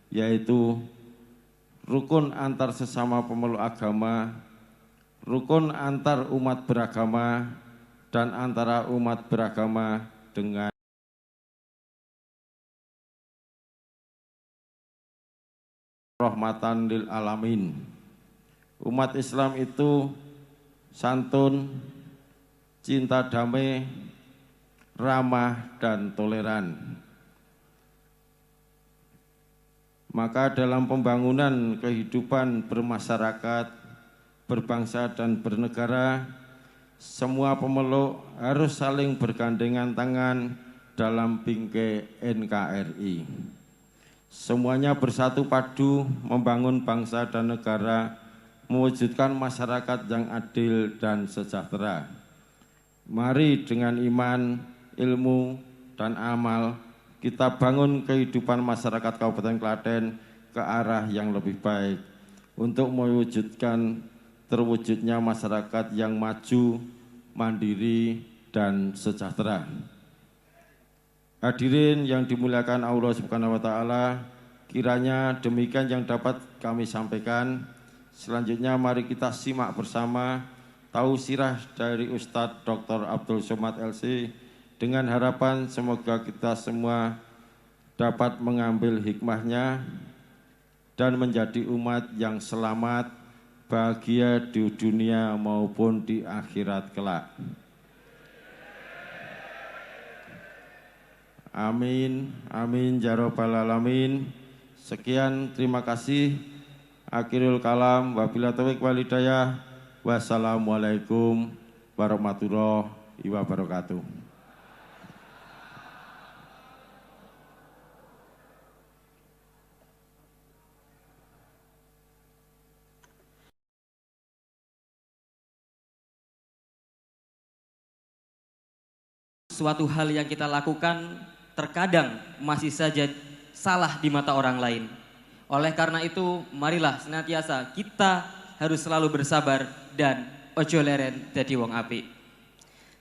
yaitu rukun antar sesama pemeluk agama, rukun antar umat beragama, dan antara umat beragama dengan rahmatan lil alamin. Umat Islam itu santun, cinta damai, ramah, dan toleran. Maka dalam pembangunan kehidupan bermasyarakat, berbangsa, dan bernegara, semua pemeluk harus saling bergandengan tangan dalam bingkai NKRI. Semuanya bersatu padu membangun bangsa dan negara, mewujudkan masyarakat yang adil dan sejahtera. Mari dengan iman, ilmu, dan amal kita bangun kehidupan masyarakat Kabupaten Klaten ke arah yang lebih baik untuk mewujudkan terwujudnya masyarakat yang maju, mandiri, dan sejahtera. Hadirin yang dimuliakan Allah Subhanahu wa taala, kiranya demikian yang dapat kami sampaikan. Selanjutnya mari kita simak bersama tausiah dari Ustadz Dr. Abdul Somad LC dengan harapan semoga kita semua dapat mengambil hikmahnya dan menjadi umat yang selamat, bahagia di dunia maupun di akhirat kelak. Amin, amin, ya rabbal alamin. Sekian, terima kasih. Akhirul kalam, wabillahi taufiq wal hidayah. Wassalamualaikum warahmatullahi wabarakatuh. Suatu hal yang kita lakukan terkadang masih saja salah di mata orang lain. Oleh karena itu, marilah senantiasa kita harus selalu bersabar dan ojo leren dadi wong apik.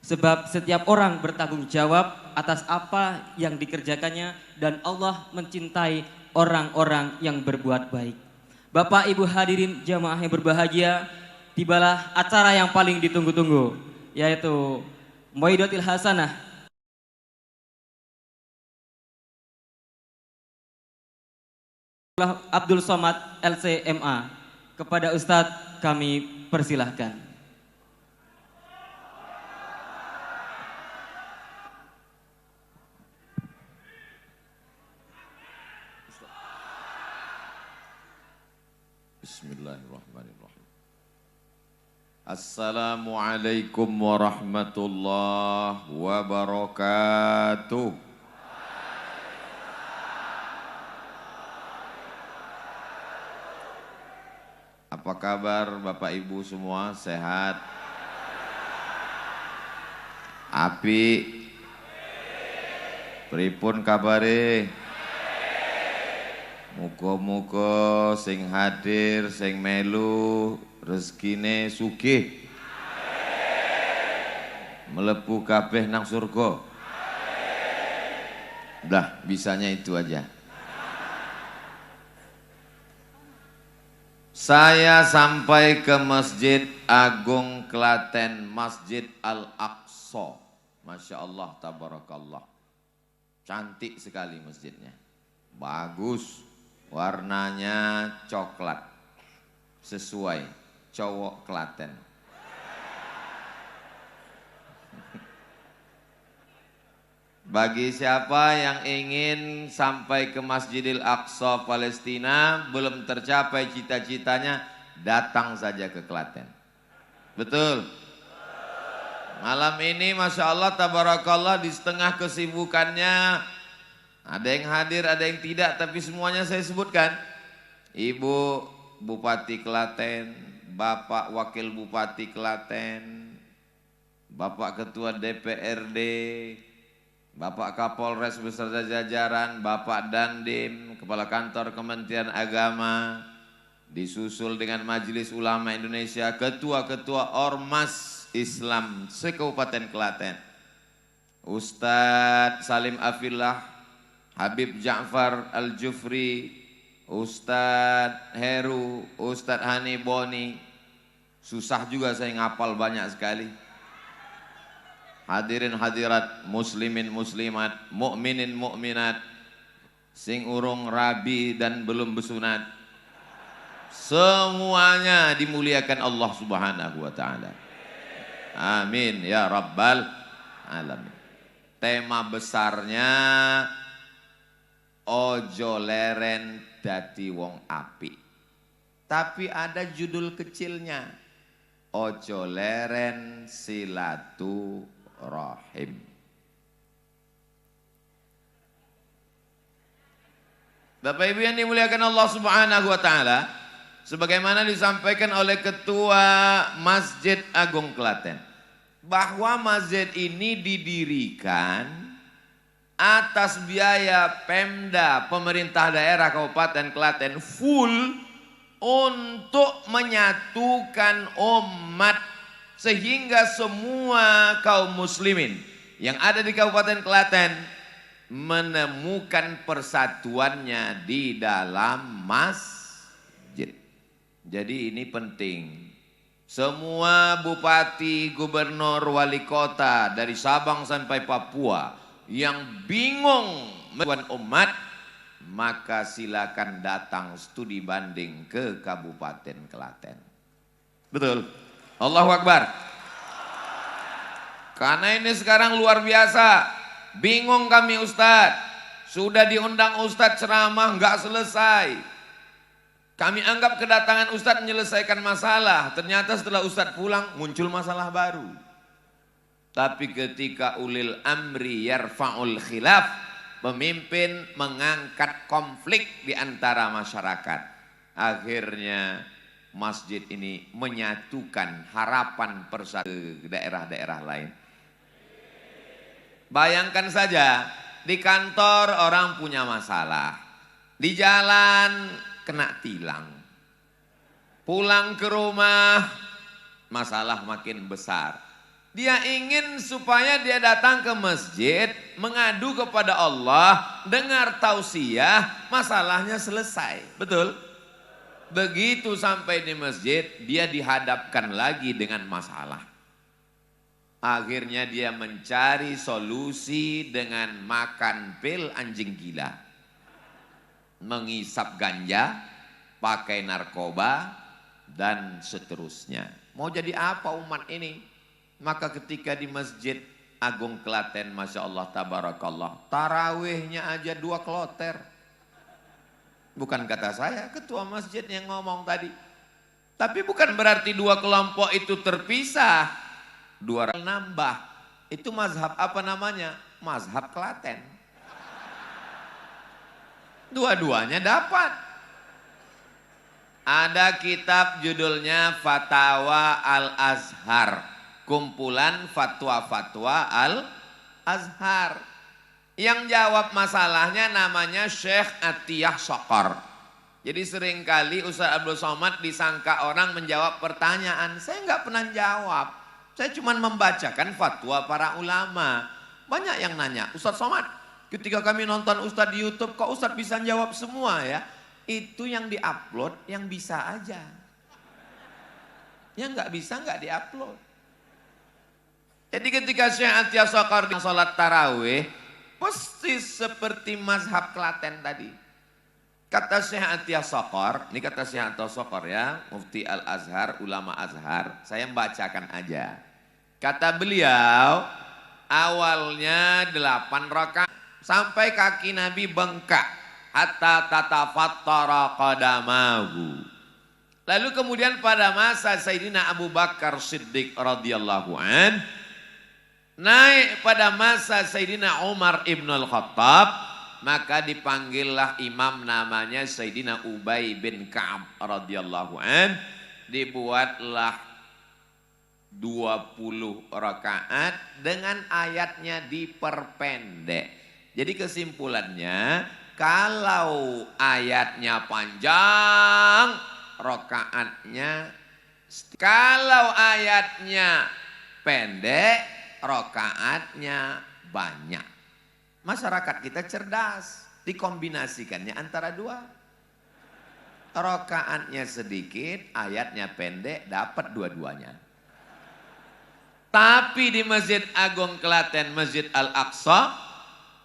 Sebab setiap orang bertanggung jawab atas apa yang dikerjakannya dan Allah mencintai orang-orang yang berbuat baik. Bapak Ibu hadirin jamaah yang berbahagia, tibalah acara yang paling ditunggu-tunggu, yaitu Maidotil Hasanah Abdul Somad LCMA. Kepada Ustadz kami persilahkan. Bismillahirrahmanirrahim. Assalamualaikum warahmatullahi wabarakatuh. Apa kabar Bapak Ibu semua, sehat? Api? Pripun kabare? Muga-muga sing hadir, sing melu rezekine sugih. Melebu kabeh nang surga. Udah, bisanya itu aja. Saya sampai ke Masjid Agung Klaten, Masjid Al-Aqsa. Masya Allah, tabarakallah. Cantik sekali masjidnya. Bagus, warnanya coklat. Sesuai, cowok Klaten. Bagi siapa yang ingin sampai ke Masjidil Aqsa Palestina, belum tercapai cita-citanya, datang saja ke Klaten. Betul? Malam ini Masya Allah, tabarakallah, di setengah kesibukannya, ada yang hadir, ada yang tidak, tapi semuanya saya sebutkan. Ibu Bupati Klaten, Bapak Wakil Bupati Klaten, Bapak Ketua DPRD, Bapak Kapolres beserta jajaran, Bapak Dandim, Kepala Kantor Kementerian Agama, disusul dengan Majelis Ulama Indonesia, ketua-ketua Ormas Islam se-Kabupaten Klaten, Ustadz Salim Afillah, Habib Ja'far Al-Jufri, Ustadz Heru, Ustadz Hani Boni. Susah juga saya ngapal banyak sekali. Hadirin hadirat, muslimin muslimat, mukminin mukminat, sing urung rabi dan belum besunat. Semuanya dimuliakan Allah Subhanahu wa taala. Amin ya rabbal alamin. Tema besarnya ojo leren dadi wong apik. Tapi ada judul kecilnya. Ojo leren silaturahim. Bapak Ibu yang dimuliakan Allah Subhanahu wa taala, sebagaimana disampaikan oleh Ketua Masjid Agung Klaten, bahwa masjid ini didirikan atas biaya Pemda, pemerintah daerah Kabupaten Klaten, full untuk menyatukan umat sehingga semua kaum muslimin yang ada di Kabupaten Klaten menemukan persatuannya di dalam masjid. Jadi ini penting. Semua bupati, gubernur, wali kota dari Sabang sampai Papua yang bingung melawan umat, maka silakan datang studi banding ke Kabupaten Klaten. Betul? Allahu Akbar. Karena ini sekarang luar biasa. Bingung kami Ustadz. Sudah diundang Ustadz ceramah nggak selesai. Kami anggap kedatangan Ustadz menyelesaikan masalah. Ternyata setelah Ustadz pulang muncul masalah baru. Tapi ketika ulil amri yarfa'ul khilaf, pemimpin mengangkat konflik di antara masyarakat. Akhirnya masjid ini menyatukan harapan persatu daerah-daerah lain. Bayangkan saja, di kantor orang punya masalah, di jalan kena tilang, pulang ke rumah masalah makin besar. Dia ingin supaya dia datang ke masjid, mengadu kepada Allah, dengar tausiah, masalahnya selesai. Betul? Begitu sampai di masjid, dia dihadapkan lagi dengan masalah. Akhirnya dia mencari solusi dengan makan pil anjing gila, mengisap ganja, pakai narkoba, dan seterusnya. Mau jadi apa umat ini? Maka ketika di Masjid Agung Klaten, Masya Allah, tabarakallah, tarawihnya aja 2 kloter. Bukan kata saya, ketua masjid yang ngomong tadi. Tapi bukan berarti 2 kelompok itu terpisah. 2 nambah. Itu mazhab apa namanya? Mazhab Klaten. Dua-duanya dapat. Ada kitab judulnya Fatawa Al-Azhar. Kumpulan fatwa-fatwa Al-Azhar. Yang jawab masalahnya namanya Syekh Atiyah Sokor. Jadi seringkali Ustaz Abdul Somad disangka orang menjawab pertanyaan. Saya nggak pernah jawab. Saya cuma membacakan fatwa para ulama. Banyak yang nanya, Ustaz Somad, ketika kami nonton Ustaz di YouTube, kok Ustaz bisa jawab semua ya? Itu yang diupload, yang bisa aja. Yang nggak bisa nggak diupload. Jadi ketika Syekh Atiyah Sokor di sholat tarawih, pasti seperti mazhab Klaten tadi. Kata Syekh Atiyah Sokor, ini kata Syekh Atiyah Sokor ya, Mufti Al-Azhar, ulama Azhar, saya bacakan aja. Kata beliau, awalnya 8 rakaat sampai kaki Nabi bengkak, hatta tatafattara qadamahu. Lalu kemudian pada masa Sayyidina Abu Bakar Siddiq radhiyallahu an, naik pada masa Sayyidina Umar ibn al-Khattab, maka dipanggillah imam namanya Sayyidina Ubay bin Ka'ab radhiyallahu an, dibuatlah 20 rakaat dengan ayatnya diperpendek. Jadi kesimpulannya, kalau ayatnya panjang, rakaatnya, kalau ayatnya pendek, rakaatnya banyak. Masyarakat kita cerdas, dikombinasikannya antara 2. Rokaatnya sedikit, ayatnya pendek, dapat dua-duanya. Tapi di Masjid Agung Klaten, Masjid Al-Aqsa,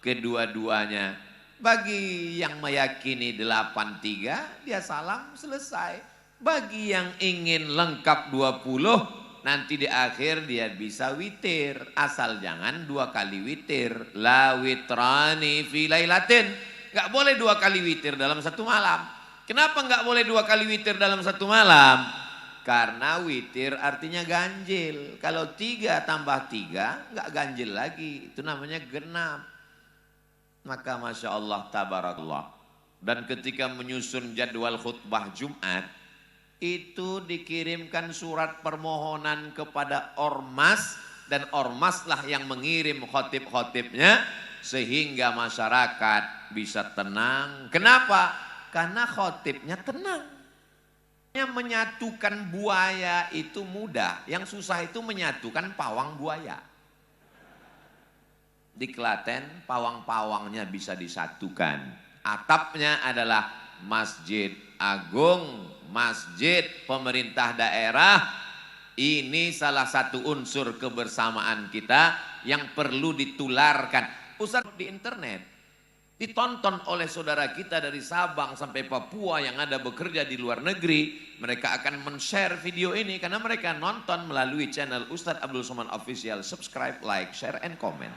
kedua-duanya bagi yang meyakini 83, dia salam selesai. Bagi yang ingin lengkap 20, nanti di akhir dia bisa witir. Asal jangan 2 kali witir. La witrani fi lailatin. Gak boleh 2 kali witir dalam satu malam. Kenapa gak boleh 2 kali witir dalam satu malam? Karena witir artinya ganjil. Kalau 3 tambah 3 nggak ganjil lagi. Itu namanya genap. Maka Masya Allah tabarakallah. Dan ketika menyusun jadwal khutbah Jumat, itu dikirimkan surat permohonan kepada ormas. Dan ormaslah yang mengirim khotib-khotibnya. Sehingga masyarakat bisa tenang. Kenapa? Karena khotibnya tenang. Menyatukan buaya itu mudah, yang susah itu menyatukan pawang buaya. Di Klaten pawang-pawangnya bisa disatukan. Atapnya adalah Masjid Agung, masjid pemerintah daerah. Ini salah satu unsur kebersamaan kita yang perlu ditularkan. Ustaz, di internet ditonton oleh saudara kita dari Sabang sampai Papua yang ada bekerja di luar negeri. Mereka akan men-share video ini karena mereka nonton melalui channel Ustadz Abdul Somad Official. Subscribe, like, share, and comment.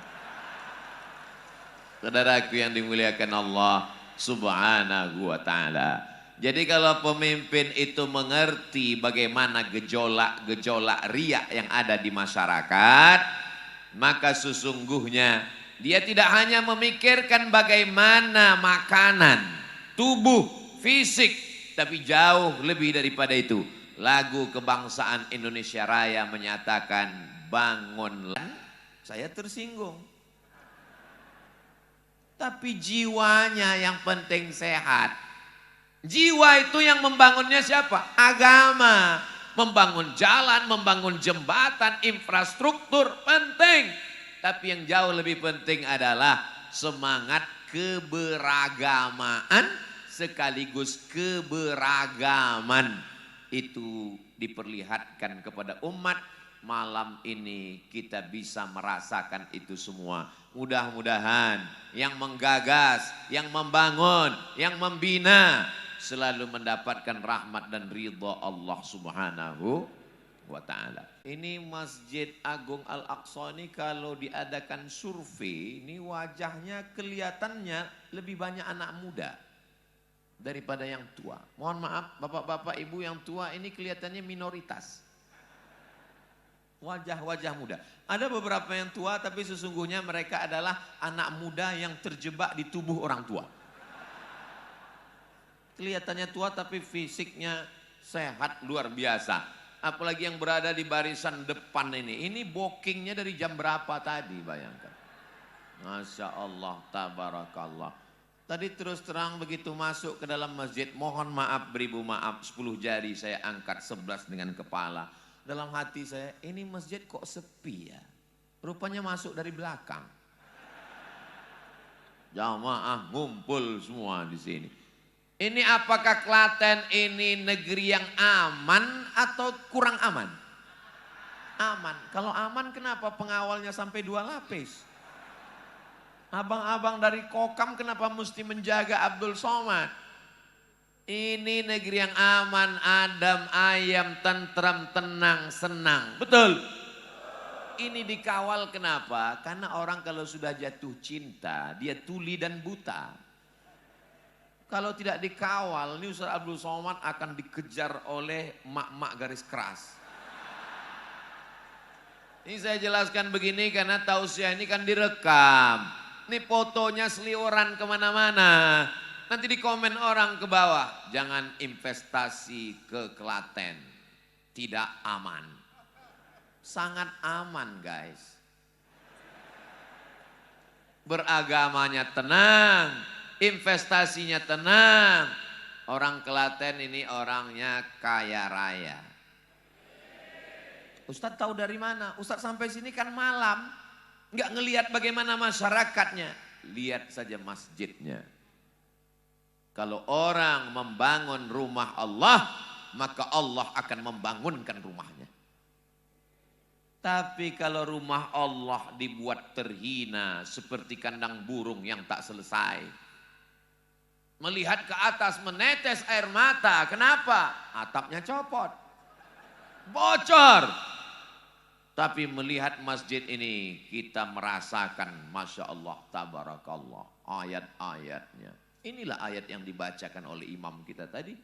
Saudaraku yang dimuliakan Allah Subhanahu wa ta'ala. Jadi kalau pemimpin itu mengerti bagaimana gejolak-gejolak riak yang ada di masyarakat, maka sesungguhnya dia tidak hanya memikirkan bagaimana makanan, tubuh, fisik, tapi jauh lebih daripada itu. Lagu kebangsaan Indonesia Raya menyatakan bangunlah. Saya tersinggung. Tapi jiwanya yang penting sehat. Jiwa itu yang membangunnya siapa? Agama. Membangun jalan, membangun jembatan, infrastruktur penting. Tapi yang jauh lebih penting adalah semangat keberagamaan sekaligus keberagaman. Itu diperlihatkan kepada umat. Malam ini kita bisa merasakan itu semua. Mudah-mudahan yang menggagas, yang membangun, yang membina selalu mendapatkan rahmat dan ridha Allah Subhanahu wa ta'ala. Ini Masjid Agung Al-Aqsa ini kalau diadakan survei, ini wajahnya kelihatannya lebih banyak anak muda daripada yang tua. Mohon maaf bapak-bapak ibu yang tua ini kelihatannya minoritas. Wajah-wajah muda. Ada beberapa yang tua tapi sesungguhnya mereka adalah anak muda yang terjebak di tubuh orang tua. Kelihatannya tua tapi fisiknya sehat luar biasa. Apalagi yang berada di barisan depan ini. Ini bookingnya dari jam berapa tadi bayangkan. Masya Allah, tabarakallah. Tadi terus terang begitu masuk ke dalam masjid. Mohon maaf, beribu maaf. 10 jari saya angkat, 11 dengan kepala. Dalam hati saya, ini masjid kok sepi ya. Rupanya masuk dari belakang. Jamaah ngumpul semua di sini. Ini apakah Klaten ini negeri yang aman atau kurang aman? Aman. Kalau aman kenapa pengawalnya sampai 2 lapis? Abang-abang dari Kokam kenapa mesti menjaga Abdul Somad? Ini negeri yang aman, adem, ayam, tentram, tenang, senang. Betul? Ini dikawal kenapa? Karena orang kalau sudah jatuh cinta, dia tuli dan buta. Kalau tidak dikawal, ini Ustaz Abdul Somad akan dikejar oleh mak-mak garis keras. Ini saya jelaskan begini karena tausiah ini kan direkam. Ini fotonya seliweran kemana-mana. Nanti di komen orang ke bawah. Jangan investasi ke Klaten. Tidak aman. Sangat aman guys. Beragamanya tenang. Investasinya tenang. Orang Klaten ini orangnya kaya raya. Ustadz tahu dari mana? Ustadz sampai sini kan malam. Nggak ngelihat bagaimana masyarakatnya. Lihat saja masjidnya. Kalau orang membangun rumah Allah, maka Allah akan membangunkan rumahnya. Tapi kalau rumah Allah dibuat terhina seperti kandang burung yang tak selesai. Melihat ke atas menetes air mata. Kenapa? Atapnya copot. Bocor. Tapi melihat masjid ini kita merasakan Masya Allah, Tabarakallah. Ayat-ayatnya. Inilah ayat yang dibacakan oleh imam kita tadi.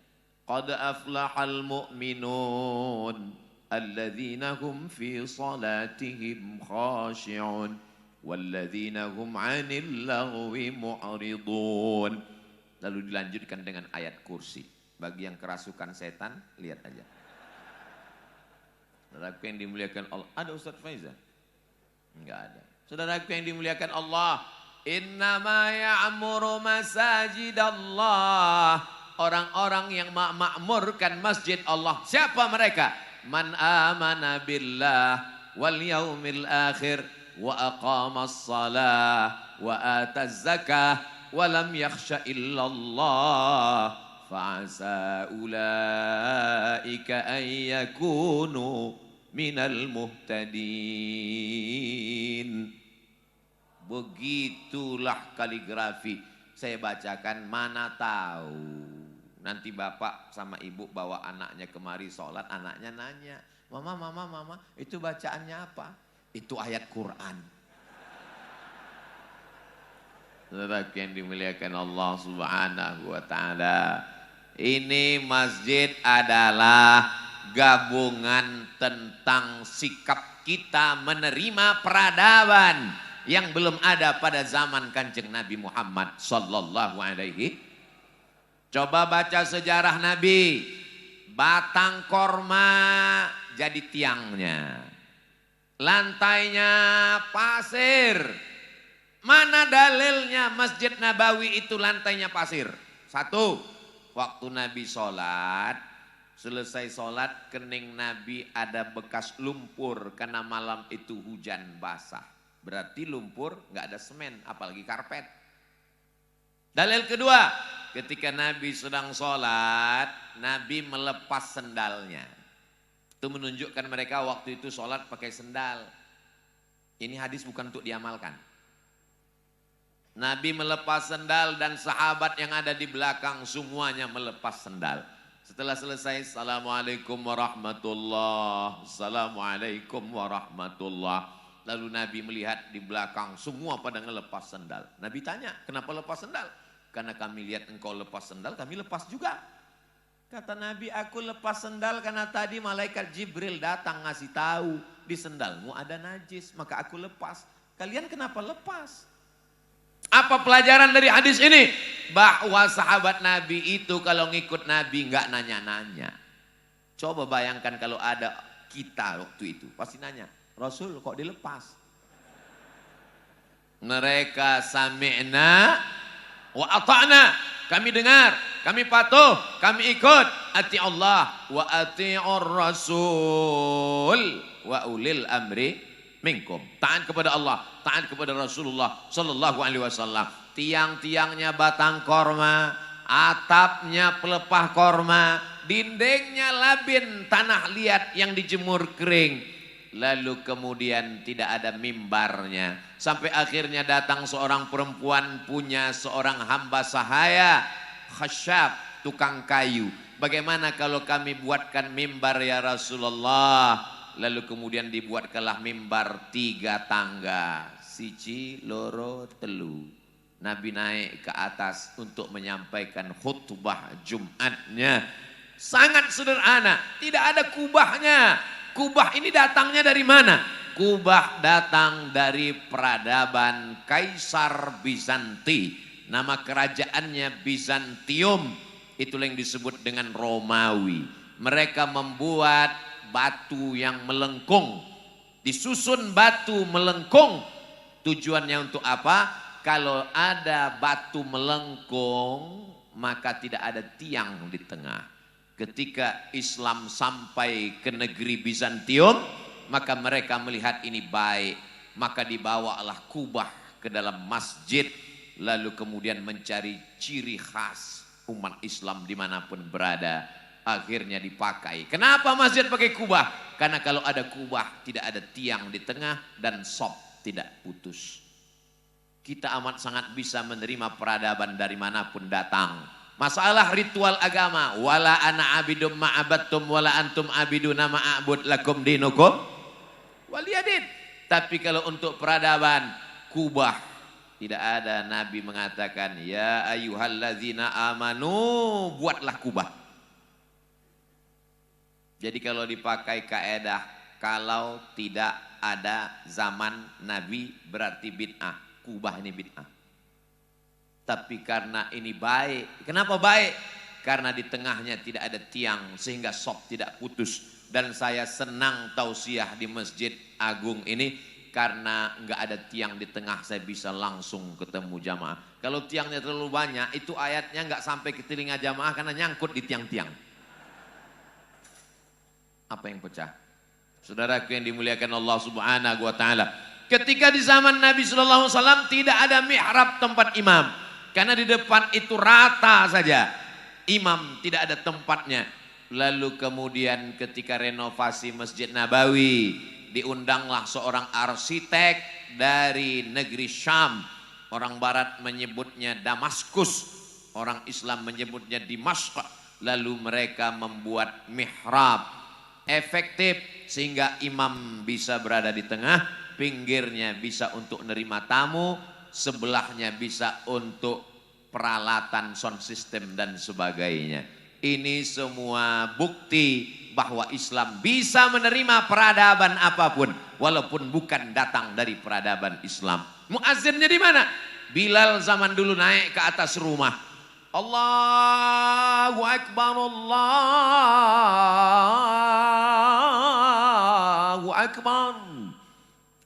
Qad aflahal mu'minun alladzina hum fi salatihim khashi'un walladzina hum 'anil lagwi mu'ridun. Lalu dilanjutkan dengan ayat kursi. Bagi yang kerasukan setan, lihat aja. Saudaraku yang dimuliakan Allah, ada Ustaz Faizal? Enggak ada. Saudaraku yang dimuliakan Allah, innama ya'muru masajidallah. Orang-orang yang makmurkan masjid Allah. Siapa mereka? Man amana billah wal yaumil akhir wa aqamas salah wa ataz zakah wa lam yakhsha illallah fa'asa ulaika an yakunu minal muhtadin. Begitulah kaligrafi. Saya bacakan, mana tahu nanti bapak sama ibu bawa anaknya kemari sholat, anaknya nanya, mama, itu bacaannya apa? Itu ayat Quran. Saudara yang dimuliakan Allah Subhanahu wa taala, ini masjid adalah gabungan tentang sikap kita menerima peradaban yang belum ada pada zaman Kanjeng Nabi Muhammad sallallahu alaihi. Coba baca sejarah Nabi. Batang korma jadi tiangnya. Lantainya pasir. Mana dalilnya Masjid Nabawi itu lantainya pasir? Satu, waktu Nabi sholat, selesai sholat kening Nabi ada bekas lumpur karena malam itu hujan basah. Berarti lumpur nggak ada semen, apalagi karpet. Dalil kedua, ketika Nabi sedang sholat, Nabi melepas sendalnya. Itu menunjukkan mereka waktu itu sholat pakai sendal. Ini hadis bukan untuk diamalkan. Nabi melepas sendal dan sahabat yang ada di belakang semuanya melepas sendal. Setelah selesai, Assalamualaikum warahmatullah, Assalamualaikum warahmatullah. Lalu Nabi melihat di belakang semua pada ngelepas sendal. Nabi tanya, kenapa lepas sendal? Karena kami lihat engkau lepas sendal, kami lepas juga. Kata Nabi, aku lepas sendal karena tadi malaikat Jibril datang ngasih tahu di sendalmu ada najis, maka aku lepas. Kalian kenapa lepas? Apa pelajaran dari hadis ini? Bahwa sahabat Nabi itu kalau ngikut Nabi nggak nanya-nanya. Coba bayangkan kalau ada kita waktu itu, pasti nanya, Rasul kok dilepas? Mereka sami'na wa ata'na, kami dengar, kami patuh, kami ikut. Ati Allah wa ati'ur rasul wa ulil amri minkum. Taat kepada Allah, taat kepada Rasulullah sallallahu alaihi wasallam. Tiang-tiangnya batang korma, atapnya pelepah korma, dindingnya labin tanah liat yang dijemur kering. Lalu kemudian tidak ada mimbarnya. Sampai akhirnya datang seorang perempuan punya seorang hamba sahaya, khasyab, tukang kayu. Bagaimana kalau kami buatkan mimbar ya Rasulullah? Lalu kemudian dibuatkanlah mimbar 3 tangga. Siji, loro, telu. Nabi naik ke atas untuk menyampaikan khutbah Jumatnya. Sangat sederhana, tidak ada kubahnya. Kubah ini datangnya dari mana? Kubah datang dari peradaban Kaisar Bizanti. Nama kerajaannya Bizantium. Itulah yang disebut dengan Romawi. Mereka membuat batu yang melengkung. Disusun batu melengkung. Tujuannya untuk apa? Kalau ada batu melengkung, maka tidak ada tiang di tengah. Ketika Islam sampai ke negeri Bizantium, maka mereka melihat ini baik. Maka dibawalah kubah ke dalam masjid. Lalu kemudian mencari ciri khas. umat Islam dimanapun berada akhirnya dipakai. Kenapa masjid pakai kubah? Karena kalau ada kubah tidak ada tiang di tengah dan sop tidak putus. Kita amat sangat bisa menerima peradaban dari manapun datang. Masalah ritual agama, wala ana abidum ma'abattum wala antum abiduna ma'abud lakum dinukum waliyadin. Tapi kalau untuk peradaban kubah tidak ada. Nabi mengatakan ya ayyuhallazina amanu, buatlah kubah. Jadi kalau dipakai kaedah kalau tidak ada zaman Nabi berarti bid'ah. Kubah ini bid'ah. Tapi karena ini baik. Kenapa baik? Karena di tengahnya tidak ada tiang sehingga sop tidak putus. Dan saya senang tausiah di Masjid Agung ini karena nggak ada tiang di tengah, saya bisa langsung ketemu jamaah. Kalau tiangnya terlalu banyak, itu ayatnya nggak sampai ke telinga jamaah karena nyangkut di tiang-tiang. Apa yang pecah? Saudaraku yang dimuliakan Allah Subhanahu wa taala. Ketika di zaman Nabi sallallahu alaihi wasallam tidak ada mihrab tempat imam. Karena di depan itu rata saja. Imam tidak ada tempatnya. Lalu kemudian ketika renovasi Masjid Nabawi, diundanglah seorang arsitek dari negeri Syam. Orang barat menyebutnya Damaskus, orang Islam menyebutnya Dimashq. Lalu mereka membuat mihrab efektif sehingga imam bisa berada di tengah, pinggirnya bisa untuk nerima tamu, sebelahnya bisa untuk peralatan sound system dan sebagainya. Ini semua bukti bahwa Islam bisa menerima peradaban apapun walaupun bukan datang dari peradaban Islam. Muazzinnya di mana? Bilal zaman dulu naik ke atas rumah. Allahu Akbar, Allahu Akbar.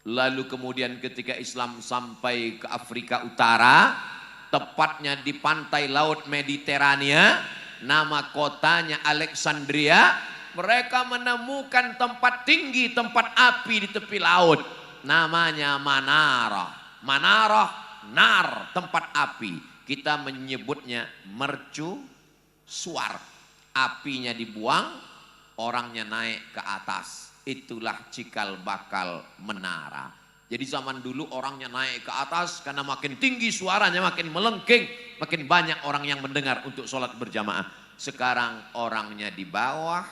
Lalu kemudian ketika Islam sampai ke Afrika Utara, tepatnya di pantai laut Mediterania, nama kotanya Alexandria, mereka menemukan tempat tinggi, tempat api di tepi laut, namanya Manarah. Manarah, nar, tempat api. Kita menyebutnya mercusuar. Apinya dibuang, orangnya naik ke atas. Itulah cikal bakal menara. Jadi zaman dulu orangnya naik ke atas karena makin tinggi suaranya, makin melengking, makin banyak orang yang mendengar untuk sholat berjamaah. Sekarang orangnya di bawah,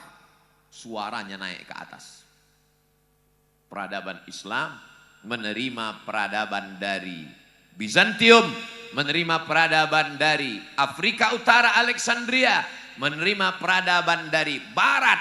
suaranya naik ke atas. Peradaban Islam menerima peradaban dari Bizantium, menerima peradaban dari Afrika Utara Alexandria, menerima peradaban dari Barat,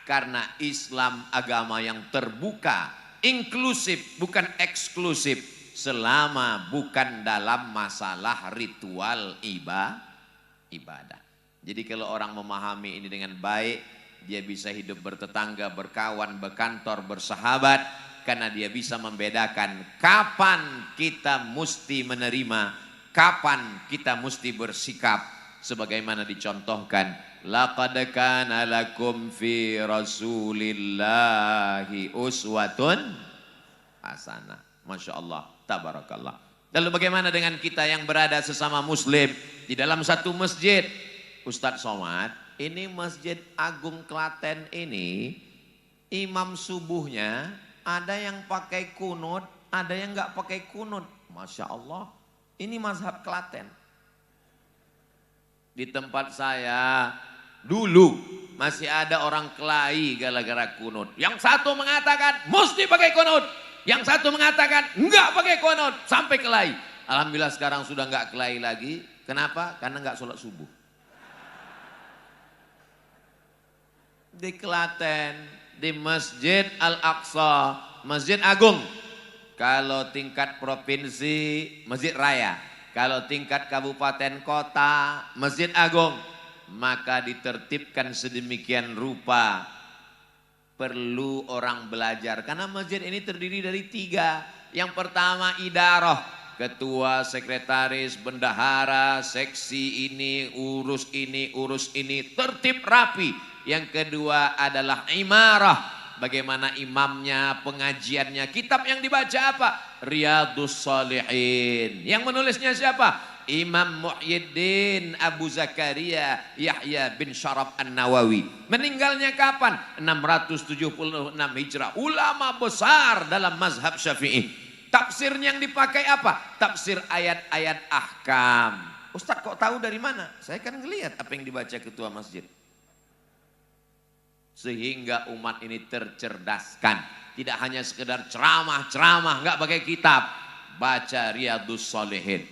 karena Islam agama yang terbuka, inklusif, bukan eksklusif, selama bukan dalam masalah ritual ibadah. Jadi kalau orang memahami ini dengan baik, dia bisa hidup bertetangga, berkawan, berkantor, bersahabat, karena dia bisa membedakan kapan kita mesti menerima, kapan kita mesti bersikap, sebagaimana dicontohkan, laqad kana lakum fi rasulillahi uswatun hasanah. Masya Allah, tabarakallah. Lalu bagaimana dengan kita yang berada sesama muslim di dalam satu masjid? Ustadz Somad, ini Masjid Agung Klaten ini, imam subuhnya ada yang pakai kunut, ada yang nggak pakai kunut. Masya Allah, ini mazhab Klaten. Di tempat saya dulu masih ada orang kelahi gara-gara kunut. Yang satu mengatakan mesti pakai kunut, yang satu mengatakan enggak pakai kunut, sampai kelahi. Alhamdulillah sekarang sudah enggak kelahi lagi. Kenapa? Karena enggak sholat subuh. Di Klaten, di Masjid Al-Aqsa, Masjid Agung. Kalau tingkat provinsi, Masjid Raya. Kalau tingkat kabupaten kota, Masjid Agung. Maka ditertibkan sedemikian rupa. Perlu orang belajar. Karena masjid ini terdiri dari 3. Yang pertama idarah. Ketua, sekretaris, bendahara, seksi ini, urus ini. Tertib rapi. Yang kedua adalah imarah. Bagaimana imamnya, pengajiannya. Kitab yang dibaca apa? Riyadhus Shalihin. Yang menulisnya siapa? Imam Muhyiddin Abu Zakaria Yahya bin Syaraf An-Nawawi. Meninggalnya kapan? 676 Hijrah. Ulama besar dalam mazhab Syafi'i. Tafsirnya yang dipakai apa? Tafsir ayat-ayat ahkam. Ustaz kok tahu dari mana? Saya kan ngelihat apa yang dibaca ketua masjid. Sehingga umat ini tercerdaskan. Tidak hanya sekedar ceramah-ceramah, enggak pakai kitab. Baca Riyadhus Shalihin.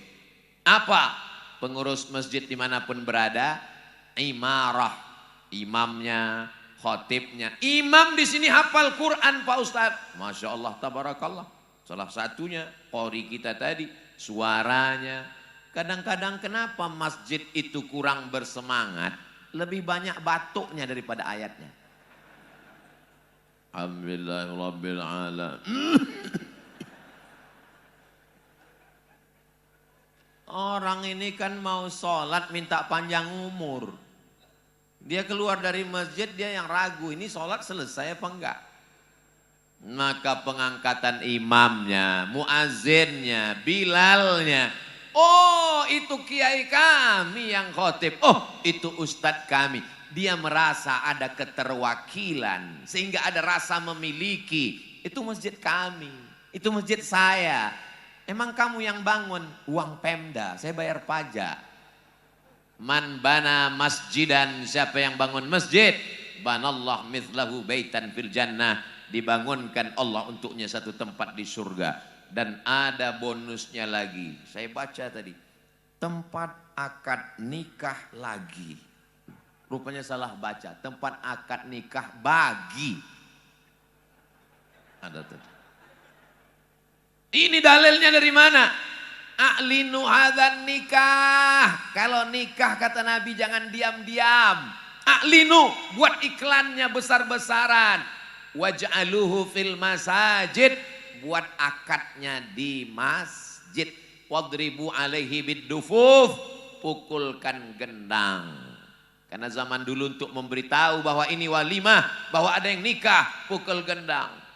Apa? Pengurus masjid dimanapun berada, imarah, imamnya, khotibnya. Imam di sini hafal Quran Pak Ustadz. Masya Allah, tabarakallah. Salah satunya, qori kita tadi, suaranya. Kadang-kadang kenapa masjid itu kurang bersemangat? Lebih banyak batuknya daripada ayatnya. Alhamdulillahirabbil alamin. Orang ini kan mau sholat minta panjang umur. Dia keluar dari masjid dia yang ragu ini sholat selesai apa enggak. Maka pengangkatan imamnya, muazzinnya, bilalnya. Oh itu kiai kami yang khotib. Oh itu ustadz kami. Dia merasa ada keterwakilan. Sehingga ada rasa memiliki. Itu masjid kami. Itu masjid saya. Emang kamu yang bangun, uang Pemda, saya bayar pajak. Man bana masjidan, siapa yang bangun masjid? Banallah mithlahu baitan fil jannah. Dibangunkan Allah untuknya satu tempat di surga. Dan ada bonusnya lagi. Saya baca tadi. Tempat akad nikah lagi. Rupanya salah baca. Tempat akad nikah bagi. Ada tadi. Ini dalilnya dari mana? A'linu hadzan nikah. Kalau nikah kata Nabi jangan diam-diam. A'linu, buat iklannya besar-besaran. Waj'aluhu fil masajid, buat akadnya di masjid. Wadribu alaihi biddufuf, pukulkan gendang. Karena zaman dulu untuk memberitahu bahwa ini walimah, bahwa ada yang nikah, pukul gendang.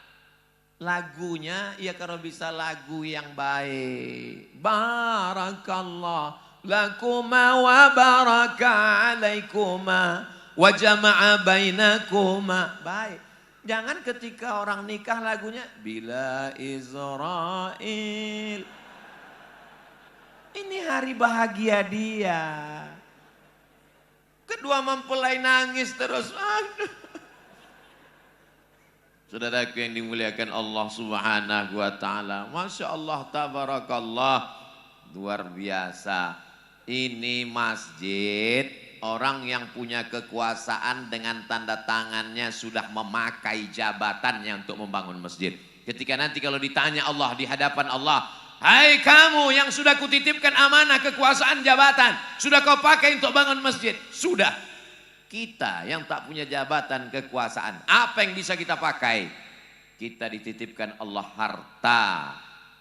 Lagunya ya kalau bisa lagu yang baik. Barakallah lakuma wa baraka alaikuma wa jama'a bainakuma. Baik. Jangan ketika orang nikah lagunya bila Israel. Ini hari bahagia dia. Kedua mempelai nangis terus. Aduh. Saudaraku yang dimuliakan Allah Subhanahu wa taala. Masya Allah, tabarakallah. Luar biasa. Ini masjid, orang yang punya kekuasaan dengan tanda tangannya sudah memakai jabatannya untuk membangun masjid. Ketika nanti kalau ditanya Allah di hadapan Allah, hai kamu yang sudah kutitipkan amanah kekuasaan jabatan, sudah kau pakai untuk bangun masjid? Sudah. Kita yang tak punya jabatan kekuasaan, apa yang bisa kita pakai? Kita dititipkan Allah harta.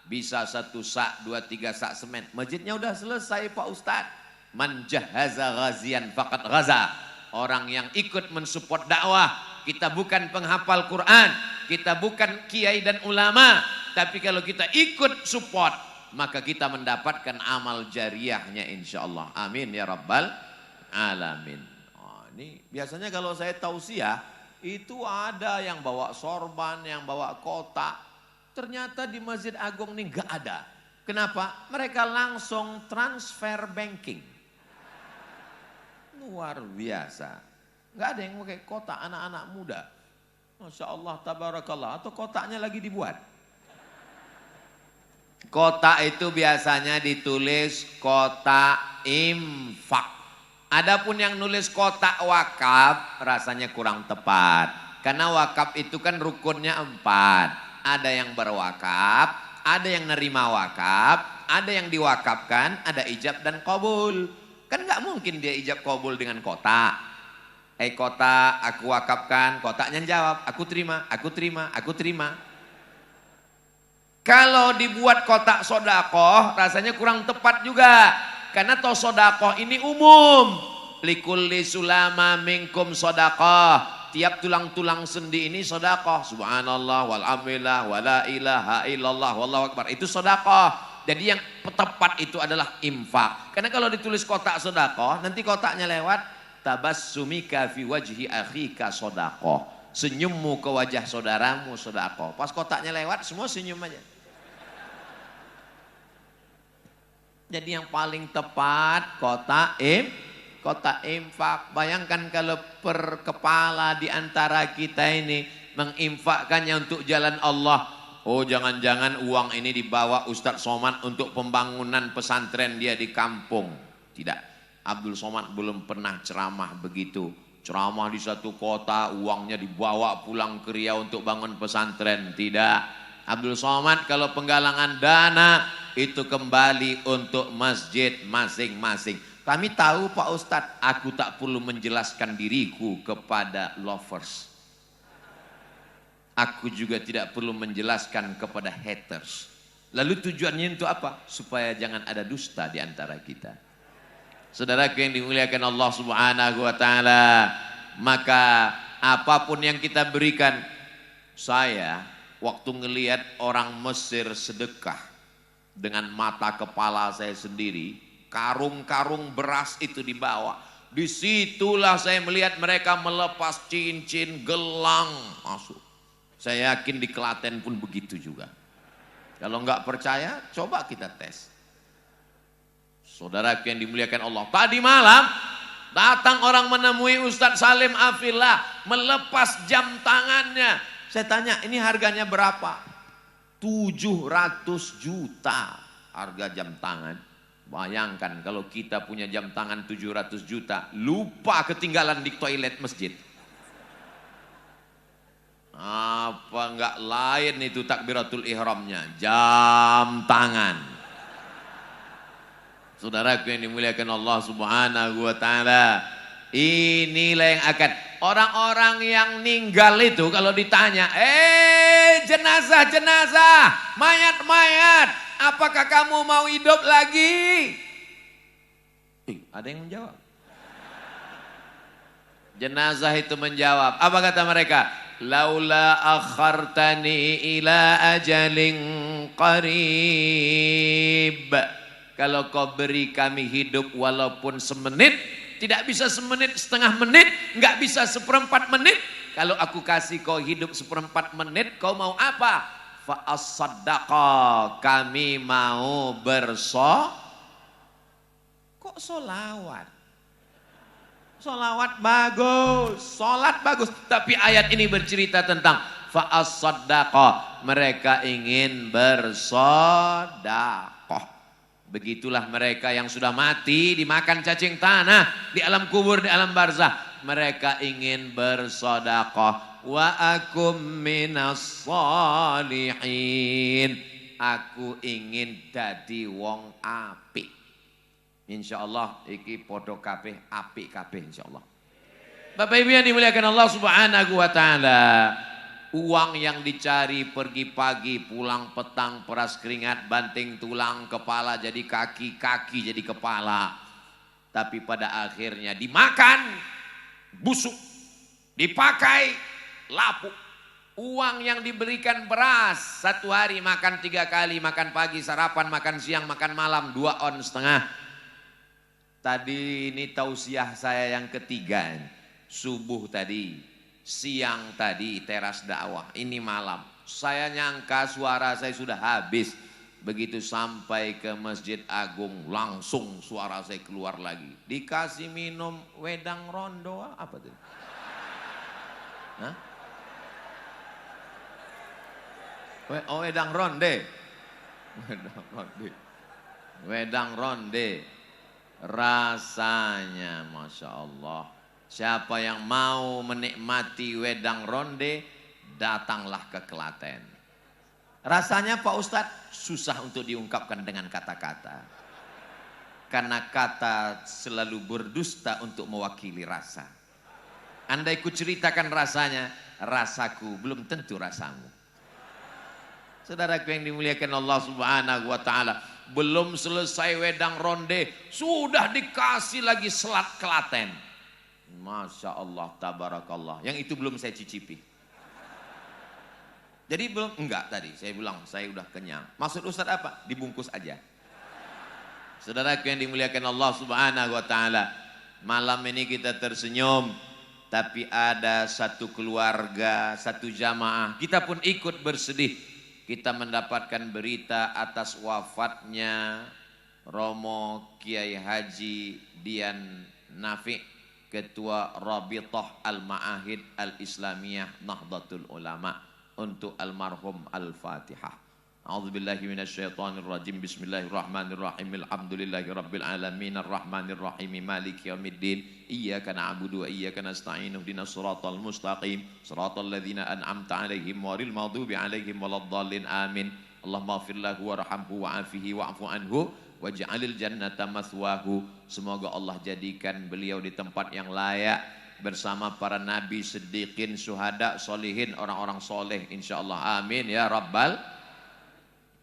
Bisa 1 sak, 2, 3 sak semen. Masjidnya udah selesai Pak Ustadz. Man jahaza ghazian faqad ghaza. Orang yang ikut mensupport dakwah. Kita bukan penghafal Quran. Kita bukan kiai dan ulama. Tapi kalau kita ikut support, maka kita mendapatkan amal jariahnya insya Allah. Amin ya rabbal alamin. Ini biasanya kalau saya tausiah itu ada yang bawa sorban, yang bawa kotak. Ternyata di Masjid Agung ini enggak ada. Kenapa? Mereka langsung transfer banking. Luar biasa. Enggak ada yang pakai kotak anak-anak muda. Masya Allah, tabarakallah. Atau kotaknya lagi dibuat. Kotak itu biasanya ditulis kotak infak. Adapun yang nulis kotak wakaf rasanya kurang tepat. Karena wakaf itu kan rukunnya 4. Ada yang berwakaf, ada yang nerima wakaf, ada yang diwakafkan, ada ijab dan qabul. Kan nggak mungkin dia ijab qabul dengan kotak. Kotak aku wakafkan, kotaknya jawab, aku terima, aku terima, aku terima. Kalau dibuat kotak sodakoh rasanya kurang tepat juga. Karena toh sodakoh ini umum. Likulli sulama minkum sodakoh. Tiap tulang-tulang sendi ini sodakoh. Subhanallah walhamdulillah wala ilaha illallah wallahu akbar. Itu sodakoh. Jadi yang tepat itu adalah infak. Karena kalau ditulis kotak sedekah, nanti kotaknya lewat tabassumika fi wajhi akhika sedekah. Senyummu ke wajah saudaramu sedekah. Pas kotaknya lewat semua senyum aja. Jadi yang paling tepat kotak infak. Bayangkan kalau per kepala di antara kita ini menginfakkannya untuk jalan Allah. Oh, jangan-jangan uang ini dibawa Ustadz Somad untuk pembangunan pesantren dia di kampung. Tidak. Abdul Somad belum pernah ceramah begitu. Ceramah di satu kota, uangnya dibawa pulang ke Riau untuk bangun pesantren. Tidak. Abdul Somad kalau penggalangan dana itu kembali untuk masjid masing-masing. Kami tahu Pak Ustadz, aku tak perlu menjelaskan diriku kepada lovers. Aku juga tidak perlu menjelaskan kepada haters. Lalu tujuannya untuk apa? Supaya jangan ada dusta di antara kita. Saudaraku yang dimuliakan Allah Subhanahu wa taala, maka apapun yang kita berikan, saya waktu ngelihat orang Mesir sedekah dengan mata kepala saya sendiri, karung-karung beras itu dibawa. Disitulah saya melihat mereka melepas cincin, gelang masuk. Saya yakin di Klaten pun begitu juga. Kalau nggak percaya, coba kita tes. Saudara yang dimuliakan Allah, tadi malam datang orang menemui Ustadz Salim Afillah melepas jam tangannya. Saya tanya, ini harganya berapa? 700 juta harga jam tangan. Bayangkan kalau kita punya jam tangan 700 juta, lupa ketinggalan di toilet masjid. Apa enggak lain itu takbiratul ihramnya, jam tangan. Saudaraku yang dimuliakan Allah Subhanahu wa taala, inilah yang akan orang-orang yang meninggal itu kalau ditanya, jenazah, mayat, apakah kamu mau hidup lagi? Ada yang menjawab. Jenazah itu menjawab, apa kata mereka? Laula akhartani ila ajalin qarib. Kalau kau beri kami hidup walaupun semenit, tidak bisa semenit, setengah menit, enggak bisa seperempat menit. Kalau aku kasih kau hidup seperempat menit, kau mau apa? Fa as-sadaqah, kami mau kok solawat? Solawat bagus, solat bagus, tapi ayat ini bercerita tentang fa as-sadaqah, mereka ingin bersedekah. Begitulah mereka yang sudah mati dimakan cacing tanah di alam kubur, di alam barzah, mereka ingin bersedekah. Wa akum minas shalihin, aku ingin dadi wong apik. Insyaallah iki podo kabeh apik kabeh insyaallah. Bapak Ibu yang dimuliakan Allah Subhanahu wa taala, uang yang dicari pergi pagi, pulang petang, peras keringat, banting tulang, kepala jadi kaki, kaki jadi kepala. Tapi pada akhirnya dimakan, busuk, dipakai, lapuk. Uang yang diberikan beras, satu hari makan 3 kali, makan pagi, sarapan, makan siang, makan malam, 2,5 on. Tadi ini tausiah saya yang ketiga, subuh tadi, siang tadi teras dakwah, ini malam. Saya nyangka suara saya sudah habis. Begitu sampai ke Masjid Agung, langsung suara saya keluar lagi. Dikasih minum wedang rondo, apa tuh? Hah? Oh, wedang ronde. Wedang ronde. Rasanya Masya Allah, siapa yang mau menikmati wedang ronde, datanglah ke Klaten. Rasanya Pak Ustadz susah untuk diungkapkan dengan kata-kata, karena kata selalu berdusta untuk mewakili rasa. Andai ku ceritakan rasanya, rasaku belum tentu rasamu. Saudaraku yang dimuliakan Allah Subhanahu wa taala, belum selesai wedang ronde, sudah dikasih lagi selat Klaten. Masya Allah, tabarakallah. Yang itu belum saya cicipi. Jadi belum, enggak tadi, saya bilang saya udah kenyang. Maksud Ustaz apa? Dibungkus aja. Saudaraku yang dimuliakan Allah Subhanahu wa taala, malam ini kita tersenyum, tapi ada satu keluarga, satu jamaah, kita pun ikut bersedih. Kita mendapatkan berita atas wafatnya Romo Kiai Haji Dian Nafi, Ketua Rabithah Al-Ma'ahid Al-Islamiyah Nahdlatul Ulama. Untuk almarhum Al-Fatihah. A'udzubillahi minasyaitonirrajim. Bismillahirrahmanirrahim. Alhamdulillahirabbil alamin arrahmanirrahim maliki yaumiddin. Iyyaka na'budu wa iyyaka nasta'in. Ihdinas siratal mustaqim. Siratal ladzina an'amta 'alaihim ghairil maghdubi 'alaihim waladdallin. Amin. Allahumma ighfir lahu warhamhu wa'afihi wa'fu anhu waj'alil jannata mathwahu. Semoga Allah jadikan beliau di tempat yang layak bersama para nabi, siddiqin, syuhada, solihin, orang-orang soleh insyaallah. Amin ya rabbal.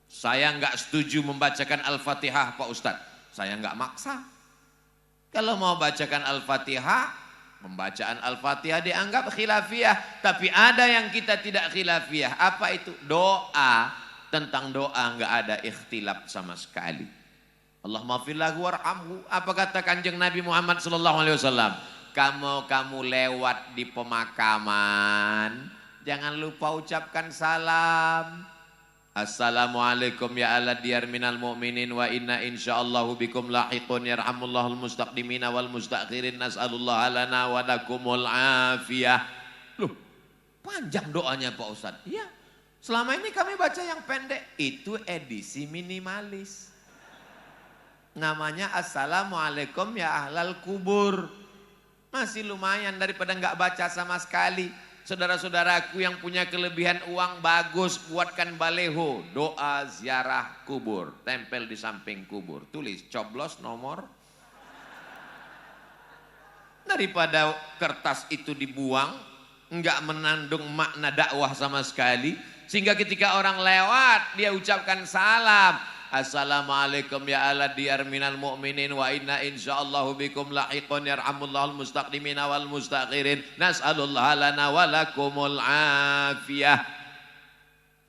Saya enggak setuju membacakan Al-Fatihah Pak Ustadz. Saya enggak maksa. Kalau mau bacakan Al-Fatihah, pembacaan Al-Fatihah dianggap khilafiyah. Tapi ada yang kita tidak khilafiyah. Apa itu? Doa. Tentang doa enggak ada ikhtilaf sama sekali. Allahumma fir lahu warhamhu. Apa kata Kanjeng Nabi Muhammad SAW? Kamu lewat di pemakaman, jangan lupa ucapkan salam. Assalamualaikum ya ala diyar minal mu'minin wa inna insyaallahu bikum lahiqun yarhamullahul mustaqdimina wal mustakhirin nas'alullah lana wa lakumul afiyah. Loh, panjang doanya Pak Ustaz. Iya, selama ini kami baca yang pendek. Itu edisi minimalis. Namanya Assalamualaikum ya ahlal kubur. Masih lumayan daripada nggak baca sama sekali. Saudara-saudaraku yang punya kelebihan uang, bagus, buatkan baleho. Doa ziarah kubur. Tempel di samping kubur. Tulis, coblos nomor. Daripada kertas itu dibuang, nggak menandung makna dakwah sama sekali. Sehingga ketika orang lewat, dia ucapkan salam. Assalamualaikum ya ala diyar minal mu'minin wa inna insyaallahu bikum lahiqun yarhamullahul mustaqdimina wal mustakhirin nas'alullah lana wa lakumul afiyah.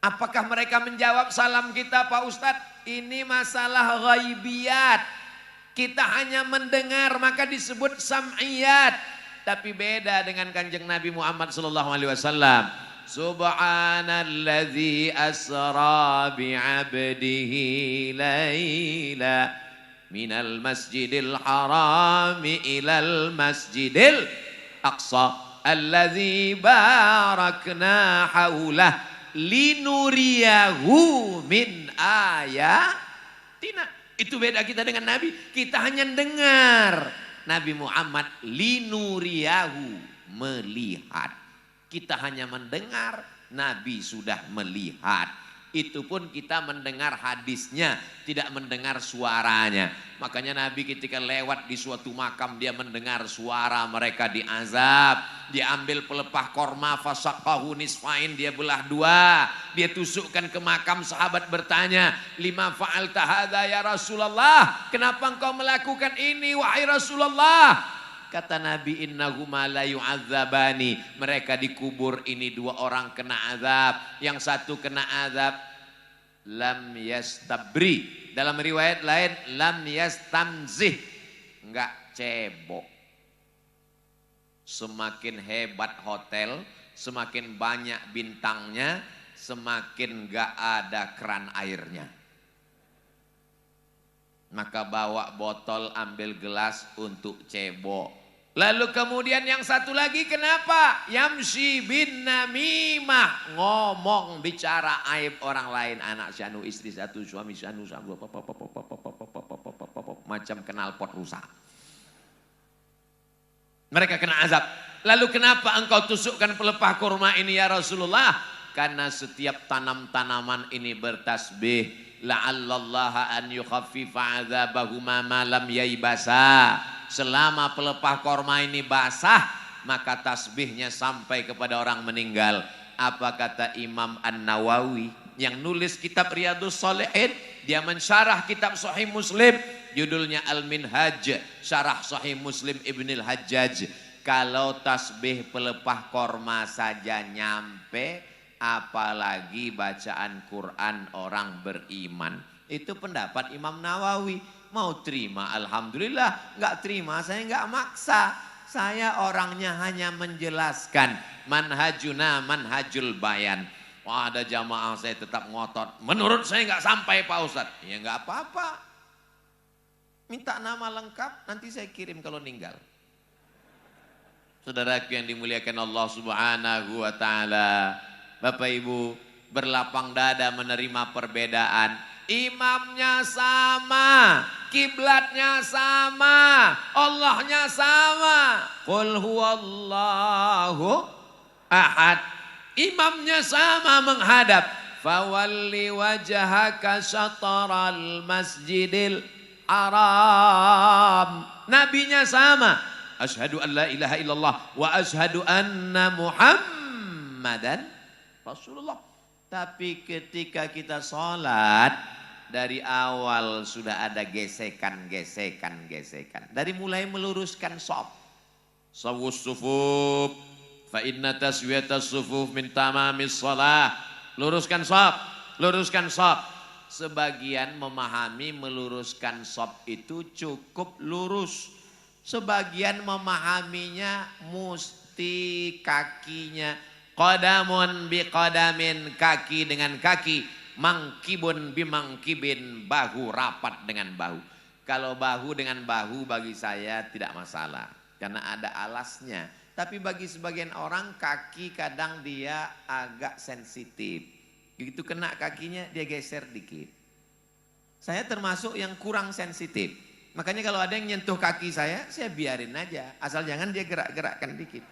Apakah mereka menjawab salam kita Pak Ustadz? Ini masalah ghaibiyat. Kita hanya mendengar maka disebut sam'iyat. Tapi beda dengan Kanjeng Nabi Muhammad SAW. Subhanalladzi asra bi'abdihi layla minal masjidil harami ilal masjidil aqsa alladzi barakna haulah linuriyahu min ayatina. Itu beda kita dengan Nabi. Kita hanya dengar. Nabi Muhammad linuriyahu, melihat. Kita hanya mendengar, Nabi sudah melihat. Itu pun kita mendengar hadisnya, tidak mendengar suaranya. Makanya Nabi ketika lewat di suatu makam, dia mendengar suara mereka diazab. Dia ambil pelepah korma, fasaqahu nisfain, dia belah dua. Dia tusukkan ke makam, sahabat bertanya, lima fa'alta hadza ya Rasulullah? Kenapa engkau melakukan ini wahai Rasulullah? Kata Nabi, innahuma la yu'adzabani. Mereka dikubur ini dua orang kena azab. Yang satu kena azab lam yastabri. Dalam riwayat lain lam yastamzih. Enggak cebok. Semakin hebat hotel, semakin banyak bintangnya, semakin enggak ada keran airnya. Maka bawa botol, ambil gelas untuk cebok. Lalu kemudian yang satu lagi kenapa? Yamshi bin namimah, ngomong bicara aib orang lain, anak syanu, istri satu, suami syanu, macam knalpot rusak. Mereka kena azab. Lalu kenapa engkau tusukkan pelepah kurma ini ya Rasulullah? Karena setiap tanam-tanaman ini bertasbih, la'allallaha an yukhaffifa adzabahuma ma lam yaibasa. Selama pelepah korma ini basah, maka tasbihnya sampai kepada orang meninggal. Apa kata Imam An-Nawawi yang nulis kitab Riyadhus Shalihin? Dia mensyarah kitab Sahih Muslim, judulnya Al-Minhaj, syarah Sahih Muslim Ibnul Hajjaj. Kalau tasbih pelepah korma saja nyampe, apalagi bacaan Quran orang beriman. Itu pendapat Imam Nawawi. Mau terima alhamdulillah, nggak terima saya nggak maksa. Saya orangnya hanya menjelaskan manhajuna manhajul bayan. Wah, ada jamaah saya tetap ngotot. Menurut saya nggak sampai Pak Ustadz. Ya nggak apa-apa. Minta nama lengkap nanti saya kirim kalau ninggal. Saudaraku yang dimuliakan Allah Subhanahu wa taala. Bapak Ibu, berlapang dada menerima perbedaan. Imamnya sama, kiblatnya sama, Allahnya sama. Qul huwallahu ahad. Imamnya sama menghadap. Fawalli wajhaka syatral masjidil haram. Nabinya sama. Asyhadu an la ilaha illallah wa asyhadu anna Muhammadan Rasulullah. Tapi ketika kita sholat, dari awal sudah ada gesekan. Dari mulai meluruskan shaf. Sawus sufuf, fa inna taswiyatas sufuf min tamamis shalah. Luruskan shaf. Sebagian memahami meluruskan shaf itu cukup lurus. Sebagian memahaminya mesti kakinya qadamun biqadamin, kaki dengan kaki, mangkibun bimangkibin, bahu rapat dengan bahu. Kalau bahu dengan bahu bagi saya tidak masalah karena ada alasnya. Tapi bagi sebagian orang kaki kadang dia agak sensitif. Begitu kena kakinya dia geser dikit. Saya termasuk yang kurang sensitif. Makanya kalau ada yang nyentuh kaki saya biarin aja. Asal jangan dia gerak-gerakkan dikit.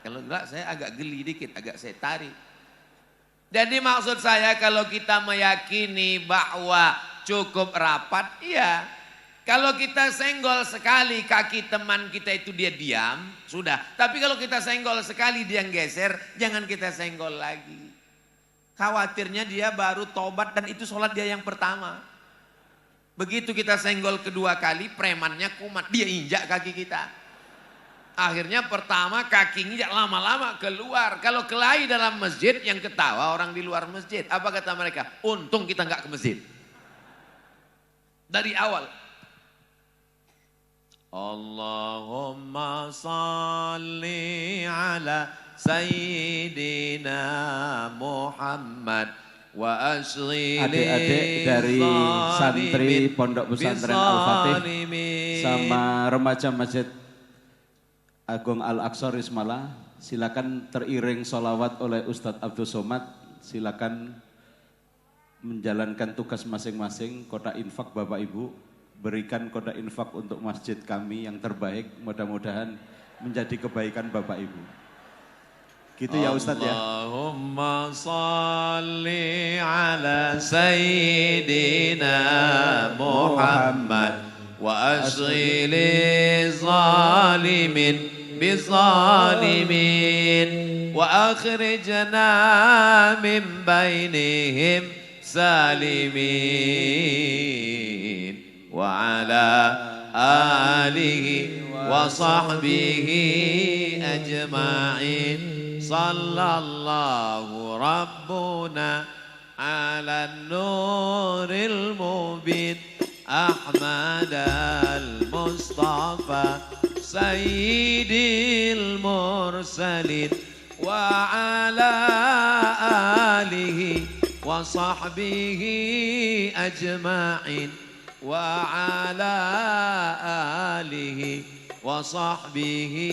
Kalau gerak saya agak geli dikit, agak saya tarik. Jadi maksud saya kalau kita meyakini bahwa cukup rapat, iya. Kalau kita senggol sekali kaki teman kita itu dia diam, sudah. Tapi kalau kita senggol sekali dia geser, jangan kita senggol lagi. Khawatirnya dia baru tobat dan itu sholat dia yang pertama. Begitu kita senggol kedua kali, premannya kumat, dia injak kaki kita. Akhirnya pertama kakinya lama-lama keluar. Kalau kelahi dalam masjid yang ketawa orang di luar masjid. Apa kata mereka? Untung kita nggak ke masjid. Dari awal. Allahumma salli ala Sayyidina Muhammad. Adik-adik dari santri Pondok Pesantren Al-Fatih sama remaja Masjid Agung Al-Aqsa Rismala, silakan teriring sholawat oleh Ustadz Abdul Somad. Silakan menjalankan tugas masing-masing. Kotak infak Bapak Ibu, berikan kotak infak untuk masjid kami yang terbaik. Mudah-mudahan menjadi kebaikan Bapak Ibu. Gitu ya Ustadz ya. Allahumma salli ala Sayyidina Muhammad wa asghili zalimin bizalimin wa akhrijna min bainihim salimin wa ala alihi wa sahbihi ajma'in. Sallallahu Rabbuna ala nuril mubin Ahmad al-Mustafa Sayyidil Mursalin wa ala alihi wa sahbihi ajma'in wa ala alihi wa sahbihi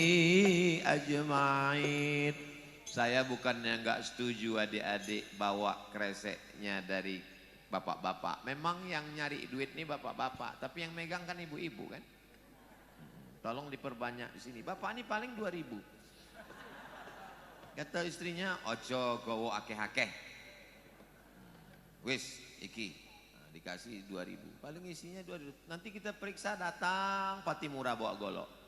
ajma'in. Saya bukannya nggak setuju adik-adik bawa kreseknya dari bapak-bapak. Memang yang nyari duit nih bapak-bapak, tapi yang megang kan ibu-ibu kan. Tolong diperbanyak di sini. Bapak ini paling 2.000. Kata istrinya, ojo gowo akeh-akeh. Wis, iki. Nah, dikasih 2.000. Paling isinya 2.000. Nanti kita periksa datang Pati Murah bawa golok.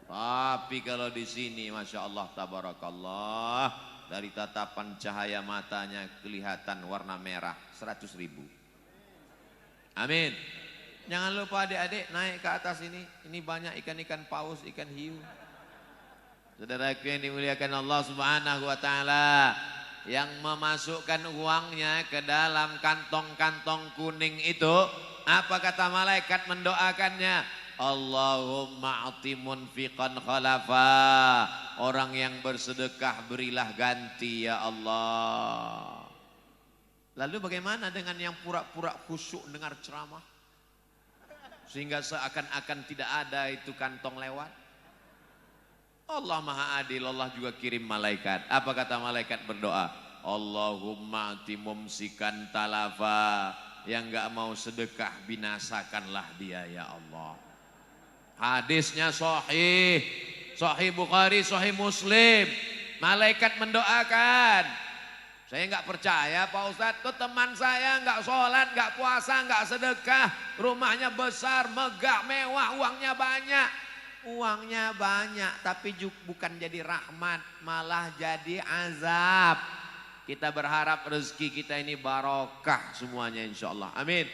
Tapi kalau di sini Masya Allah tabarakallah, dari tatapan cahaya matanya kelihatan warna merah 100.000. Amin. Jangan lupa adik-adik naik ke atas ini. Ini banyak ikan-ikan paus, ikan hiu. Saudaraku yang dimuliakan Allah Subhanahu wa taala, yang memasukkan uangnya ke dalam kantong-kantong kuning itu, apa kata malaikat mendoakannya? Allahumma a'ti munfiqan khalafa. Orang yang bersedekah berilah ganti ya Allah. Lalu bagaimana dengan yang pura-pura khusyuk dengar ceramah? Sehingga seakan-akan tidak ada itu kantong lewat. Allah Maha Adil, Allah juga kirim malaikat. Apa kata malaikat berdoa? Allahumma a'ti mumsikan talafa. Yang gak mau sedekah binasakanlah dia ya Allah. Hadisnya sahih, sahih Bukhari, sahih Muslim. Malaikat mendoakan. Saya nggak percaya Pak Ustadz, tuh teman saya nggak sholat, nggak puasa, nggak sedekah, rumahnya besar, megah, mewah, uangnya banyak. Uangnya banyak, tapi bukan jadi rahmat, malah jadi azab. Kita berharap rezeki kita ini barokah semuanya insya Allah. Amin.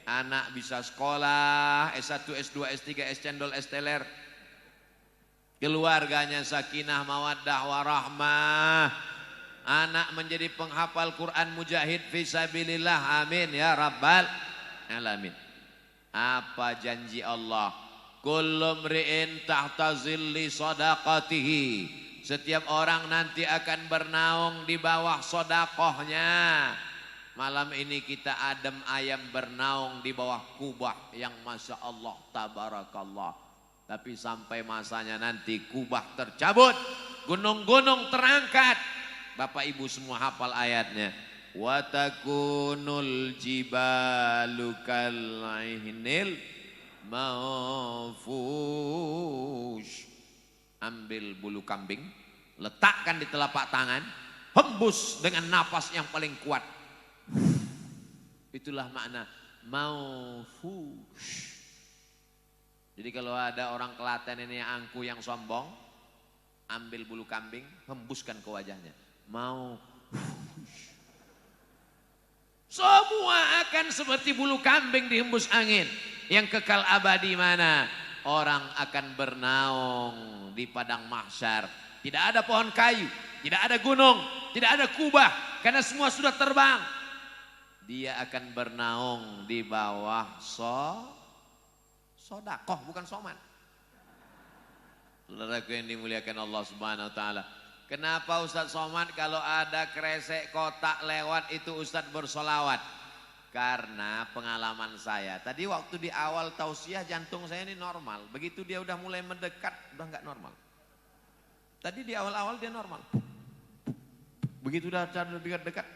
Anak bisa sekolah, S1, S2, S3, S cendol, S teler. Keluarganya sakinah, mawaddah, warahmah. Anak menjadi penghafal Quran, mujahid fisabilillah. Amin ya rabbal alamin. Apa janji Allah? Kullu mri'in tahta zilli sadaqatihi. Setiap orang nanti akan bernaung di bawah sodakohnya. Malam ini kita adem ayam bernaung di bawah kubah yang Masya Allah tabarakallah. Tapi sampai masanya nanti kubah tercabut, gunung-gunung terangkat. Bapak Ibu semua hafal ayatnya. Wa takunul jibalu kal'ihnil manfush. Ambil bulu kambing, letakkan di telapak tangan, hembus dengan napas yang paling kuat. Itulah makna manfush. Jadi kalau ada orang Klaten ini yang angku, yang sombong, ambil bulu kambing, hembuskan ke wajahnya. Semua akan seperti bulu kambing dihembus angin. Yang kekal abadi mana? Orang akan bernaung di padang mahsyar. Tidak ada pohon kayu, tidak ada gunung, tidak ada kubah, karena semua sudah terbang. Dia akan bernaung di bawah sodakoh, bukan soman. Saudaraku yang dimuliakan Allah Subhanahu wa taala. Kenapa Ustadz Somad kalau ada kresek kotak lewat itu Ustadz bersolawat? Karena pengalaman saya. Tadi waktu di awal tausiah jantung saya ini normal. Begitu dia udah mulai mendekat, udah nggak normal. Tadi di awal-awal dia normal. Begitu udah dekat-dekat.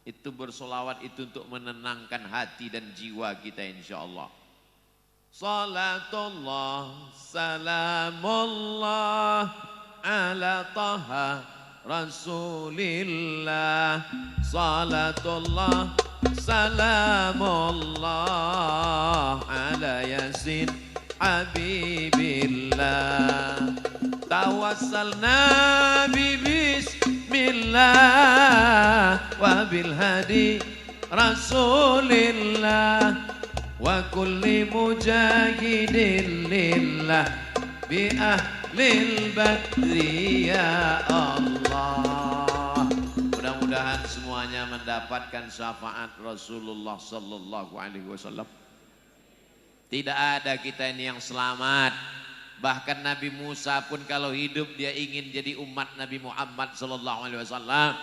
Itu bersolawat itu untuk menenangkan hati dan jiwa kita insya Allah. Salatullah, salamullah, ala taha rasulillah. Salatullah, salamullah, ala yasin habibillah. Tawassalna bismillah wa bilhadi rasulillah. Wa kulli mujahidin lillah bi ahlil badri ya Allah. Mudah-mudahan semuanya mendapatkan syafaat Rasulullah sallallahu alaihi wasallam. Tidak ada kita ini yang selamat. Bahkan Nabi Musa pun kalau hidup dia ingin jadi umat Nabi Muhammad sallallahu alaihi wasallam.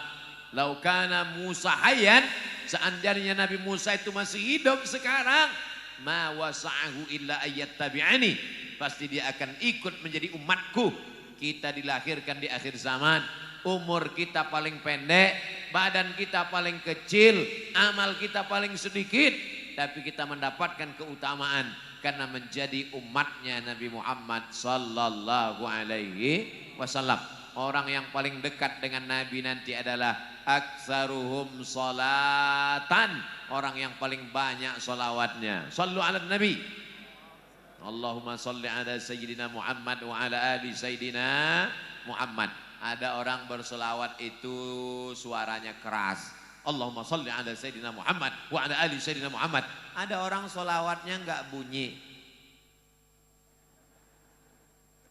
Lau kana Musa hayyan, seandainya Nabi Musa itu masih hidup sekarang, ma wasa'ahu illa ayyattabi'ani, pasti dia akan ikut menjadi umatku. Kita dilahirkan di akhir zaman, umur kita paling pendek, badan kita paling kecil, amal kita paling sedikit, tapi kita mendapatkan keutamaan karena menjadi umatnya Nabi Muhammad sallallahu alaihi wasallam. Orang yang paling dekat dengan Nabi nanti adalah aktsaruhum salatan, orang yang paling banyak salawatnya. Sallu ala Nabi. Allahumma salli ala Sayyidina Muhammad wa ala ali Sayyidina Muhammad. Ada orang berselawat itu suaranya keras. Allahumma salli ala Sayyidina Muhammad wa ala ali Sayyidina Muhammad. Ada orang selawatnya enggak bunyi.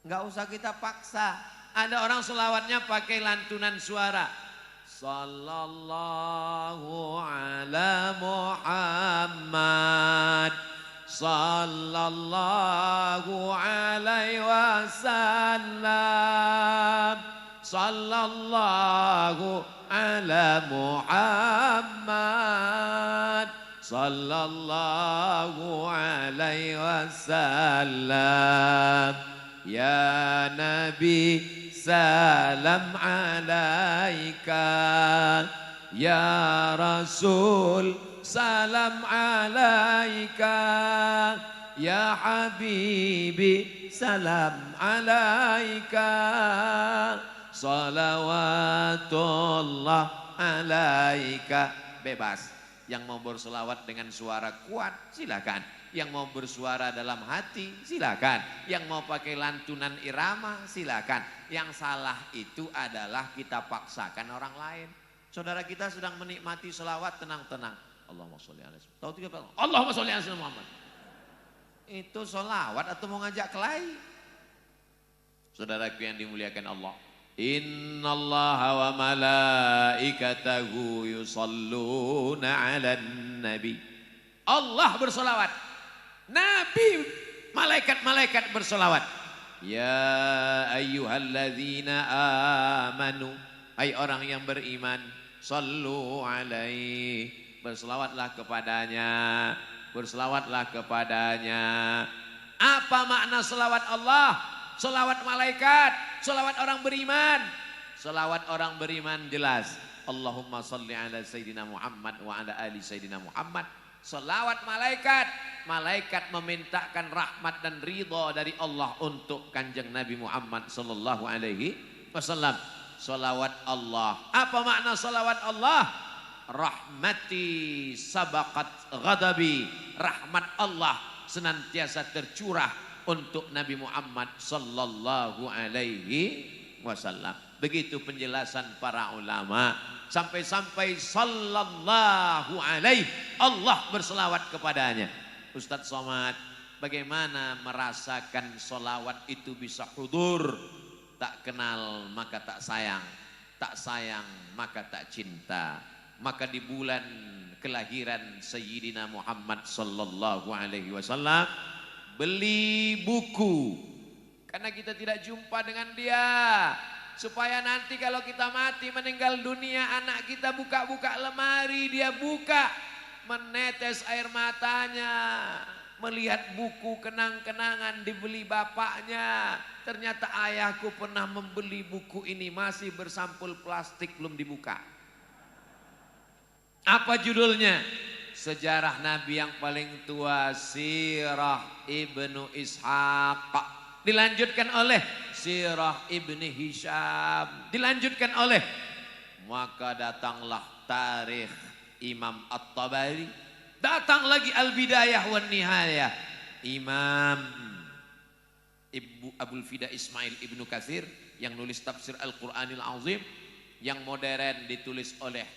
Nggak usah kita paksa. Ada orang selawatnya pakai lantunan suara. Sallallahu ala Muhammad, sallallahu alaihi wasallam, sallallahu ala Muhammad, sallallahu alaihi wasallam. Ya Nabi salam alaika, ya Rasul salam alaika, ya Habibi salam alaika, salawatullah alaika. Bebas. Yang mau berselawat dengan suara kuat silakan. Yang mau bersuara dalam hati silakan. Yang mau pakai lantunan irama silakan. Yang salah itu adalah kita paksakan orang lain. Saudara kita sedang menikmati selawat tenang-tenang. Allahumma sholli ala Muhammad. Tahu tiga kali. Allahumma sholli ala Muhammad. Itu selawat atau mau ngajak kelahi? Saudaraku yang dimuliakan Allah. Innallaha wa malaikatahu yusalluna 'alan nabi. Allah bersolawat. Nabi, malaikat-malaikat bersolawat. Ya ayyuhalladzina amanu. Hai orang yang beriman, sallu alaihi. Berselawatlah kepadanya. Berselawatlah kepadanya. Apa makna selawat Allah? Selawat malaikat, selawat orang beriman. Selawat orang beriman jelas. Allahumma salli ala Sayyidina Muhammad wa ala ali Sayyidina Muhammad. Selawat malaikat. Malaikat memintakan rahmat dan ridha dari Allah untuk kanjeng Nabi Muhammad sallallahu alaihi wasallam. Selawat Allah. Apa makna selawat Allah? Rahmati sabaqat ghadabi. Rahmat Allah senantiasa tercurah untuk Nabi Muhammad sallallahu alaihi wasallam. Begitu penjelasan para ulama. Sampai-sampai sallallahu alaihi, Allah berselawat kepadanya. Ustadz Somad, bagaimana merasakan solawat itu bisa hudur? Tak kenal maka tak sayang, tak sayang maka tak cinta. Maka di bulan kelahiran Sayyidina Muhammad sallallahu alaihi wasallam, beli buku karena kita tidak jumpa dengan dia, supaya nanti kalau kita mati meninggal dunia, anak kita buka-buka lemari, dia buka, menetes air matanya melihat buku kenang-kenangan dibeli bapaknya. Ternyata ayahku pernah membeli buku ini, masih bersampul plastik belum dibuka. Apa judulnya? Sejarah Nabi yang paling tua, Sirah Ibnu Ishaq. Dilanjutkan oleh Sirah Ibni Hisham. Dilanjutkan oleh, maka datanglah tarikh Imam At-Tabari. Datang lagi Al-Bidayah wan Nihayah. Imam Abul Fida Ismail Ibnu Katsir yang nulis tafsir Al-Quranil Azim. Yang modern ditulis oleh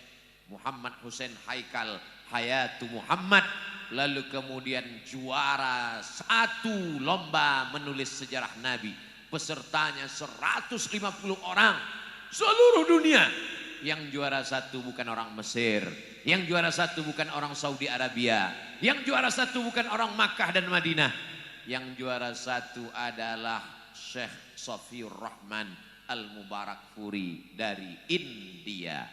Muhammad Hussein Haikal, Hayatu Muhammad. Lalu kemudian juara satu lomba menulis sejarah Nabi. Pesertanya 150 orang seluruh dunia. Yang juara satu bukan orang Mesir, yang juara satu bukan orang Saudi Arabia, yang juara satu bukan orang Makkah dan Madinah. Yang juara satu adalah Syekh Safiur Rahman Al-Mubarakfuri dari India.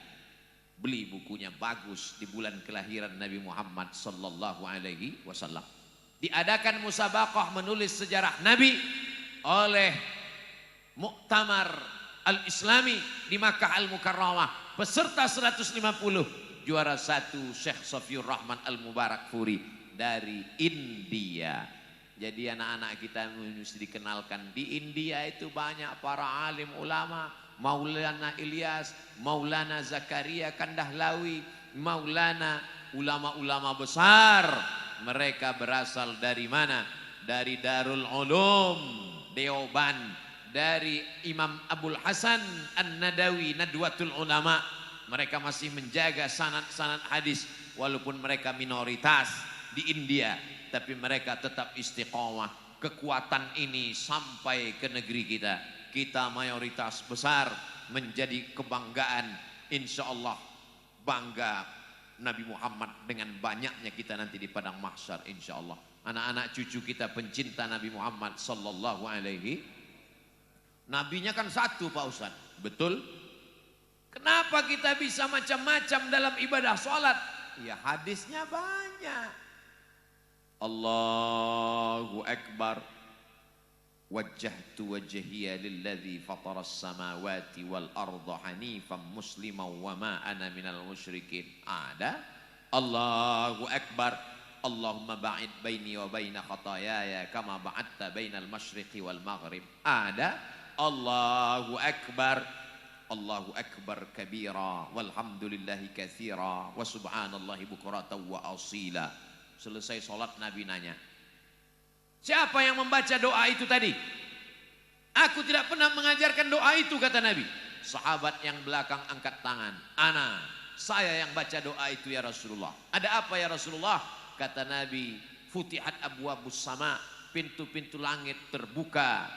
Beli bukunya, bagus, di bulan kelahiran Nabi Muhammad sallallahu alaihi wasallam. Diadakan musabaqah menulis sejarah Nabi oleh Muktamar Al-Islami di Makkah Al-Mukarramah. Peserta 150, juara satu Syekh Safiur Rahman Al-Mubarakfuri dari India. Jadi anak-anak kita mesti dikenalkan. Di India itu banyak para alim ulama. Maulana Ilyas, Maulana Zakaria Kandahlawi, Maulana, ulama-ulama besar. Mereka berasal dari mana? Dari Darul Ulum Deoban, dari Imam Abul Hasan An-Nadawi Nadwatul Ulama. Mereka masih menjaga sanad-sanad hadis walaupun mereka minoritas di India, tapi mereka tetap istiqomah. kekuatan ini sampai ke negeri kita. Kita mayoritas besar menjadi kebanggaan, insya Allah bangga Nabi Muhammad dengan banyaknya kita nanti di padang mahsyar, insya Allah. Anak-anak cucu kita pencinta Nabi Muhammad sallallahu alaihi. Nabinya kan satu Pak Ustadz, betul? Kenapa kita bisa macam-macam dalam ibadah sholat? Ya hadisnya banyak. Allahu Akbar. Wajjahtu wajhiya lilladzi fataras samawati wal arda hanifan musliman wa ma ana minal musyrikin. Ada. Allahu Akbar. Allahumma ba'id baini wa baina khataayaya kama ba'adta bainal masyriqi wal maghrib. Ada. Allahu Akbar. Allahu Akbar kabira walhamdulillahi katsira wa subhanallahi bukratan wa asila. Selesai sholat Nabi nanya, siapa yang membaca doa itu tadi? Aku tidak pernah mengajarkan doa itu, kata Nabi. Sahabat yang belakang angkat tangan. Ana, saya yang baca doa itu ya Rasulullah. Ada apa ya Rasulullah? Kata Nabi, futihat abwabus sama, pintu-pintu langit terbuka.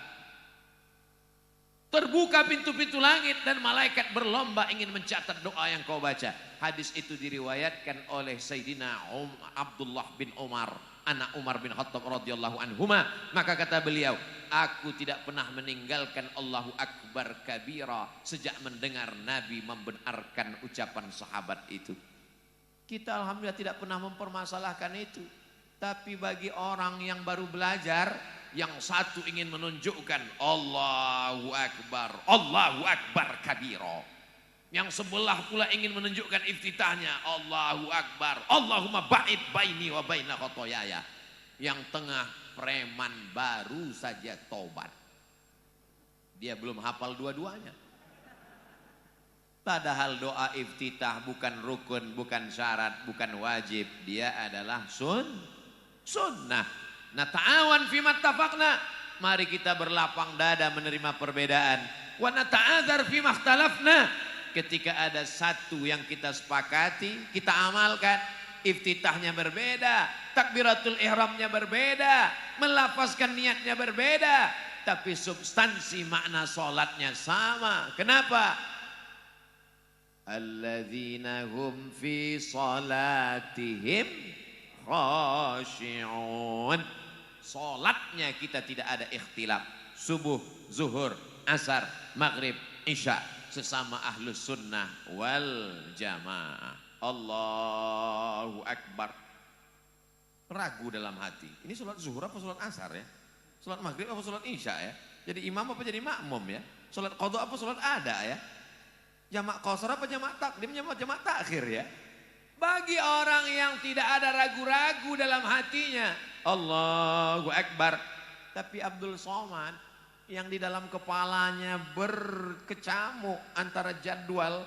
Terbuka pintu-pintu langit dan malaikat berlomba ingin mencatat doa yang kau baca. Hadis itu diriwayatkan oleh Sayyidina Abdullah bin Umar, anak Umar bin Khattab radhiyallahu anhuma. Maka kata beliau, aku tidak pernah meninggalkan Allahu Akbar kabira sejak mendengar Nabi membenarkan ucapan sahabat itu. Kita alhamdulillah tidak pernah mempermasalahkan itu. Tapi bagi orang yang baru belajar, yang satu ingin menunjukkan Allahu Akbar kabira. Yang sebelah pula ingin menunjukkan iftitahnya Allahu Akbar, Allahumma ba'id baini wa baina khotoyaya. Yang tengah preman baru saja tobat. Dia belum hafal dua-duanya. Padahal doa iftitah bukan rukun, bukan syarat, bukan wajib. Dia adalah sunnah. Nah ta'awan fima tafaqna. Mari kita berlapang dada menerima perbedaan. Wa nata'adzar fima ikhtalafna. Ketika ada satu yang kita sepakati, kita amalkan. Iftitahnya berbeda, takbiratul ihramnya berbeda, melafazkan niatnya berbeda, tapi substansi makna sholatnya sama. Kenapa? Alladzina hum fi salatihim khashi'un. Sholatnya kita tidak ada ikhtilaf. Subuh, zuhur, asar, maghrib, isya, sesama ahlus sunnah wal jamaah. Allahu Akbar. Ragu dalam hati, ini sholat zuhur apa sholat asar ya? Sholat maghrib apa sholat isya ya? Jadi imam apa jadi makmum ya? Sholat qadha apa sholat ada ya? Jamak qasar apa jamak takdim, jamak takhir ya? Bagi orang yang tidak ada ragu-ragu dalam hatinya, Allahu Akbar. Tapi Abdul Somad yang di dalam kepalanya berkecamuk antara jadwal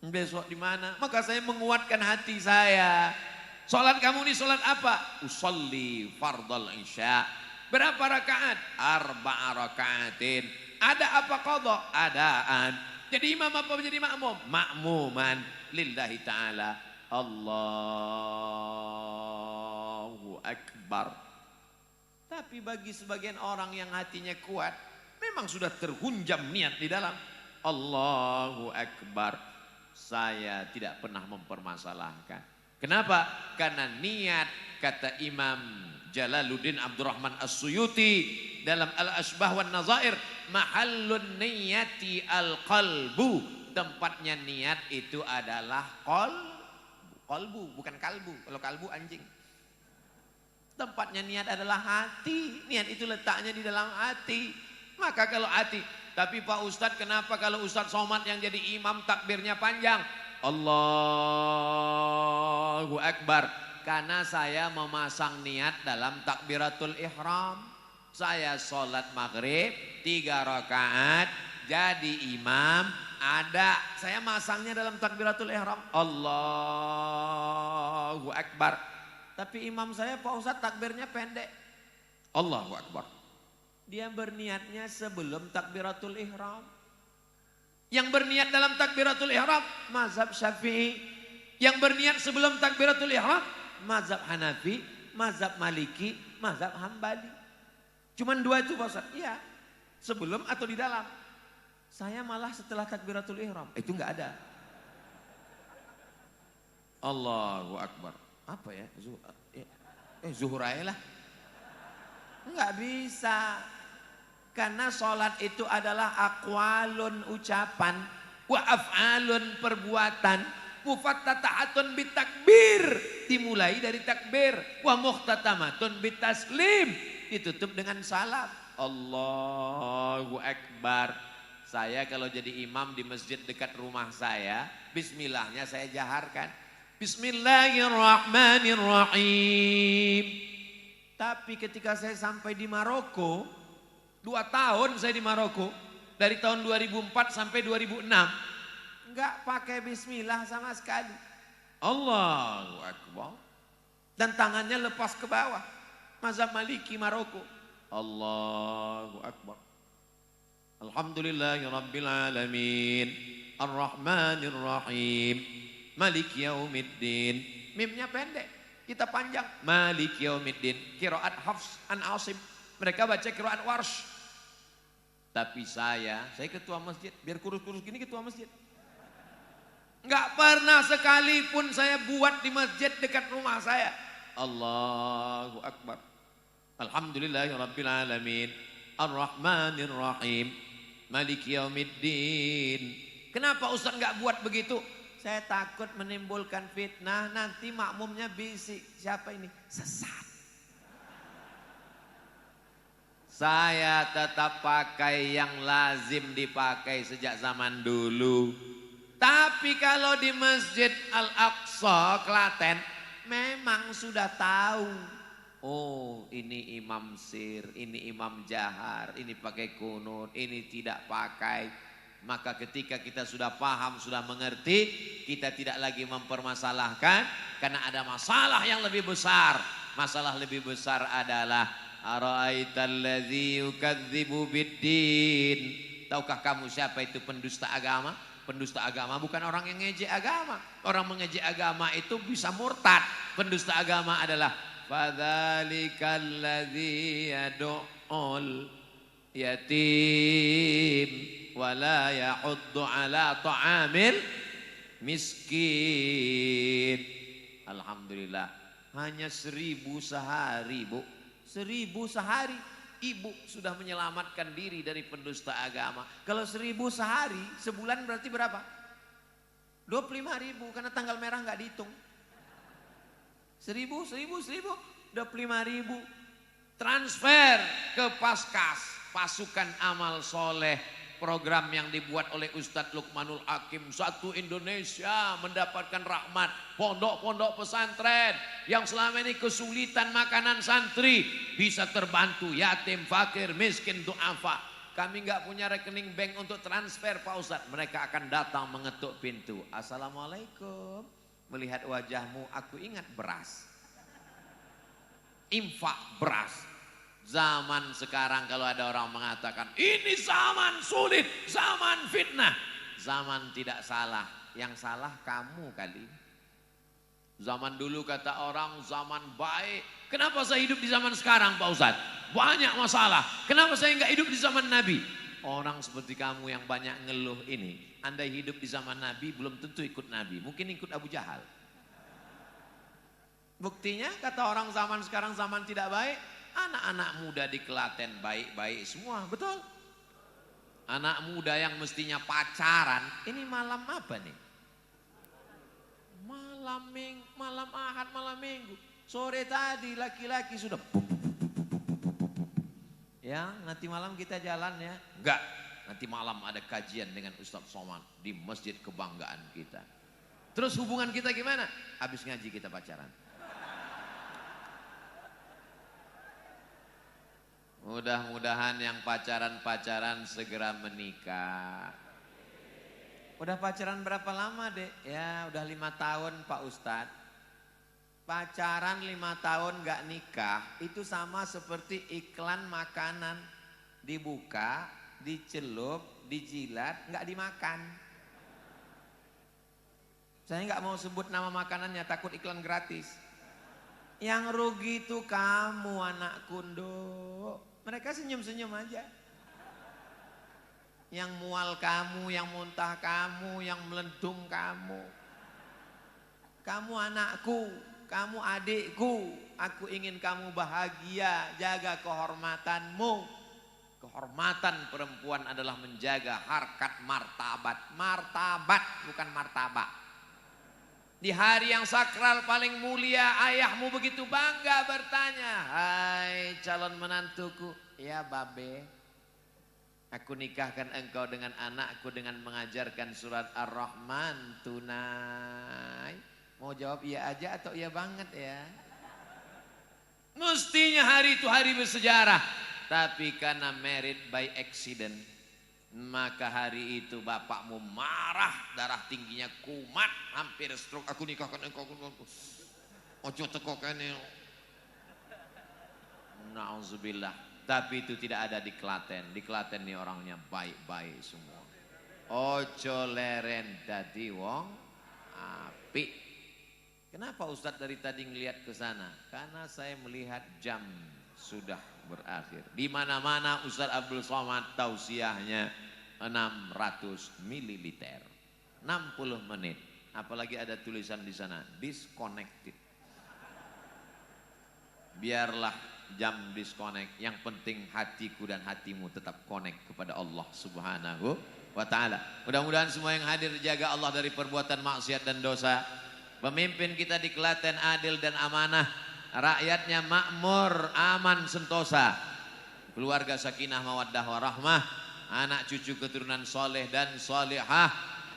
besok di mana, maka saya menguatkan hati saya. Salat kamu ini salat apa? Usolli fardal isya. Berapa rakaat? 4 rakaatin. Ada apa qadha? Adaan. Jadi imam apa menjadi makmum? Makmuman lillahi ta'ala. Allahu Akbar. Tapi bagi sebagian orang yang hatinya kuat, memang sudah terhunjam niat di dalam Allahu Akbar. Saya tidak pernah mempermasalahkan. Kenapa? Karena niat, kata Imam Jalaluddin Abdurrahman As-Suyuti dalam Al-Asbah wan Nazair, mahallun niyati al-qalbu. Tempatnya niat itu adalah qalbu, bukan kalbu. Kalau kalbu anjing. Tempatnya niat adalah hati. Niat itu letaknya di dalam hati. Maka kalau hati, tapi Pak Ustadz, kenapa kalau Ustadz Somad yang jadi imam takbirnya panjang? Allahu Akbar. Karena saya memasang niat dalam takbiratul ihram. Saya sholat maghrib 3 rakaat, jadi imam, ada. Saya masangnya dalam takbiratul ihram. Allahu Akbar. Tapi imam saya Pak Ustadz takbirnya pendek. Allahu Akbar. Dia berniatnya sebelum takbiratul ihram. Yang berniat dalam takbiratul ihram mazhab Syafi'i. Yang berniat sebelum takbiratul ihram mazhab Hanafi, mazhab Maliki, mazhab Hambali. Cuman 2 itu Pak Ustaz. Iya. Sebelum atau di dalam. Saya malah setelah takbiratul ihram. Itu enggak ada. Allahu Akbar. Apa ya? Zuhur aja lah. Enggak bisa. Karena sholat itu adalah aqwalun ucapan. Wa af'alun perbuatan. Mufattatahatun bitakbir. Dimulai dari takbir. Wa muhtatamatun bitaslim. Ditutup dengan salam. Allahu Akbar. Saya kalau jadi imam di masjid dekat rumah saya, bismillahnya saya jaharkan. Bismillahirrahmanirrahim. Tapi ketika saya sampai di Maroko, 2 tahun saya di Maroko, dari tahun 2004 sampai 2006, enggak pakai bismillah sama sekali. Allahu Akbar. Dan tangannya lepas ke bawah. Mazhab Maliki Maroko. Allahu Akbar. Alhamdulillahirabbil alamin. Ar-Rahmanir Rahim. Maliki yaumiddin. Mimnya pendek, kita panjang. Maliki yaumiddin. Qiraat Hafs an Asim. Mereka baca qiraat Warsh. Tapi saya ketua masjid, biar kurus-kurus gini ketua masjid. Enggak pernah sekalipun saya buat di masjid dekat rumah saya. Allahu Akbar. Alhamdulillahirabbil alamin. Ar-Rahmanir Rahim. Maliki yaumiddin. Kenapa Ustaz enggak buat begitu? Saya takut menimbulkan fitnah, nanti makmumnya bisik. Siapa ini? Sesat. Saya tetap pakai yang lazim dipakai sejak zaman dulu. Tapi kalau di Masjid Al-Aqsa, Klaten, memang sudah tahu. Oh, ini imam sir, ini imam jahar, ini pakai kunut, ini tidak pakai. Maka ketika kita sudah paham, sudah mengerti, kita tidak lagi mempermasalahkan karena ada masalah yang lebih besar. Masalah lebih besar adalah ara'aitalladzi yukadzibu biddin. Tahukah kamu siapa itu pendusta agama? Pendusta agama bukan orang yang ngejek agama. Orang mengejek agama itu bisa murtad. Pendusta agama adalah fadzalikalladzi yad'ul yatim wala yahuddu ala ta'amil miskin. Alhamdulillah, hanya 1.000 sehari, Bu. 1.000 sehari ibu sudah menyelamatkan diri dari pendusta agama. Kalau 1.000 sehari, sebulan berarti berapa? 25.000, karena tanggal merah nggak dihitung. 1.000, 25.000. Transfer ke Paskas, pasukan amal soleh. Program yang dibuat oleh Ustadz Luqmanul Hakim. Satu Indonesia mendapatkan rahmat. Pondok-pondok pesantren yang selama ini kesulitan makanan santri bisa terbantu. Yatim, fakir, miskin, du'afa. Kami nggak punya rekening bank untuk transfer Pak Ustadz. Mereka akan datang mengetuk pintu. Assalamualaikum. Melihat wajahmu aku ingat beras. Infak beras. Zaman sekarang kalau ada orang mengatakan ini zaman sulit, zaman fitnah. Zaman tidak salah, yang salah kamu kali. Zaman dulu kata orang zaman baik. Kenapa saya hidup di zaman sekarang Pak Ustadz? Banyak masalah. Kenapa saya nggak hidup di zaman Nabi? Orang seperti kamu yang banyak ngeluh ini, Anda hidup di zaman Nabi belum tentu ikut Nabi. Mungkin ikut Abu Jahal. Buktinya kata orang zaman sekarang zaman tidak baik. Anak-anak muda di Klaten baik-baik semua, betul? Anak muda yang mestinya pacaran, ini malam apa nih? Malam Ahad, malam Minggu. Sore tadi laki-laki sudah ya, nanti malam kita jalan ya. Enggak, nanti malam ada kajian dengan Ustadz Somad di masjid kebanggaan kita. Terus hubungan kita gimana? Habis ngaji kita pacaran. Mudah-mudahan yang pacaran-pacaran segera menikah. Udah pacaran berapa lama dek? Ya udah 5 tahun Pak Ustadz. Pacaran 5 tahun gak nikah itu sama seperti iklan makanan. Dibuka, dicelup, dijilat, gak dimakan. Saya gak mau sebut nama makanannya, takut iklan gratis. Yang rugi itu kamu anak kundo. Mereka senyum-senyum aja. Yang mual kamu, yang muntah kamu, yang melendung kamu. Kamu anakku, kamu adikku. Aku ingin kamu bahagia, jaga kehormatanmu. Kehormatan perempuan adalah menjaga harkat martabat. Martabat bukan martabak. Di hari yang sakral paling mulia, ayahmu begitu bangga bertanya, hai calon menantuku, ya babe, aku nikahkan engkau dengan anakku dengan mengajarkan surat Ar-Rahman tunai. Mau jawab iya aja atau iya banget ya? Mestinya hari itu hari bersejarah, tapi karena married by accident, maka hari itu bapakmu marah, darah tingginya kumat, hampir stroke. Aku nikahkan engkau. Ojo teko kene. Nauzubillah. Tapi itu tidak ada di Klaten. Di Klaten ini orangnya baik-baik semua. Ojo leren dadi wong apik. Kenapa Ustadz dari tadi ngelihat ke sana? Karena saya melihat jam sudah berakhir. Di mana-mana Ustadz Abdul Somad tausiahnya 600 mililiter, 60 menit. Apalagi ada tulisan di sana disconnected. Biarlah jam disconnect. Yang penting hatiku dan hatimu tetap connect kepada Allah Subhanahu wa ta'ala. Mudah-mudahan semua yang hadir jaga Allah dari perbuatan maksiat dan dosa. Pemimpin kita di Klaten adil dan amanah. Rakyatnya makmur, aman, sentosa. Keluarga sakinah mawaddah warahmah. Anak cucu keturunan soleh dan solehah.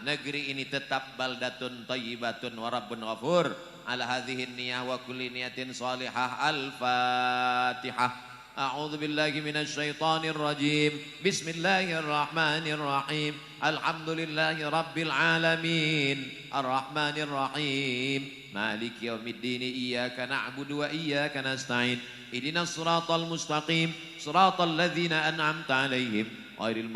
Negeri ini tetap baldatun tayyibatun wa rabbun ghafur. Ala hadhihi niyah wa kulli niyatin solehah. Al-Fatihah. A'udzu billahi minasy syaithanir rajim. Bismillahirrahmanirrahim. Alhamdulillahi rabbil alamin. Arrahmanir rahim. Maliki yaumiddin. Iyyaka na'budu wa iyyaka nasta'in. Ihdinas siratal mustaqim. Siratal ladzina an'amta 'alaihim ghairil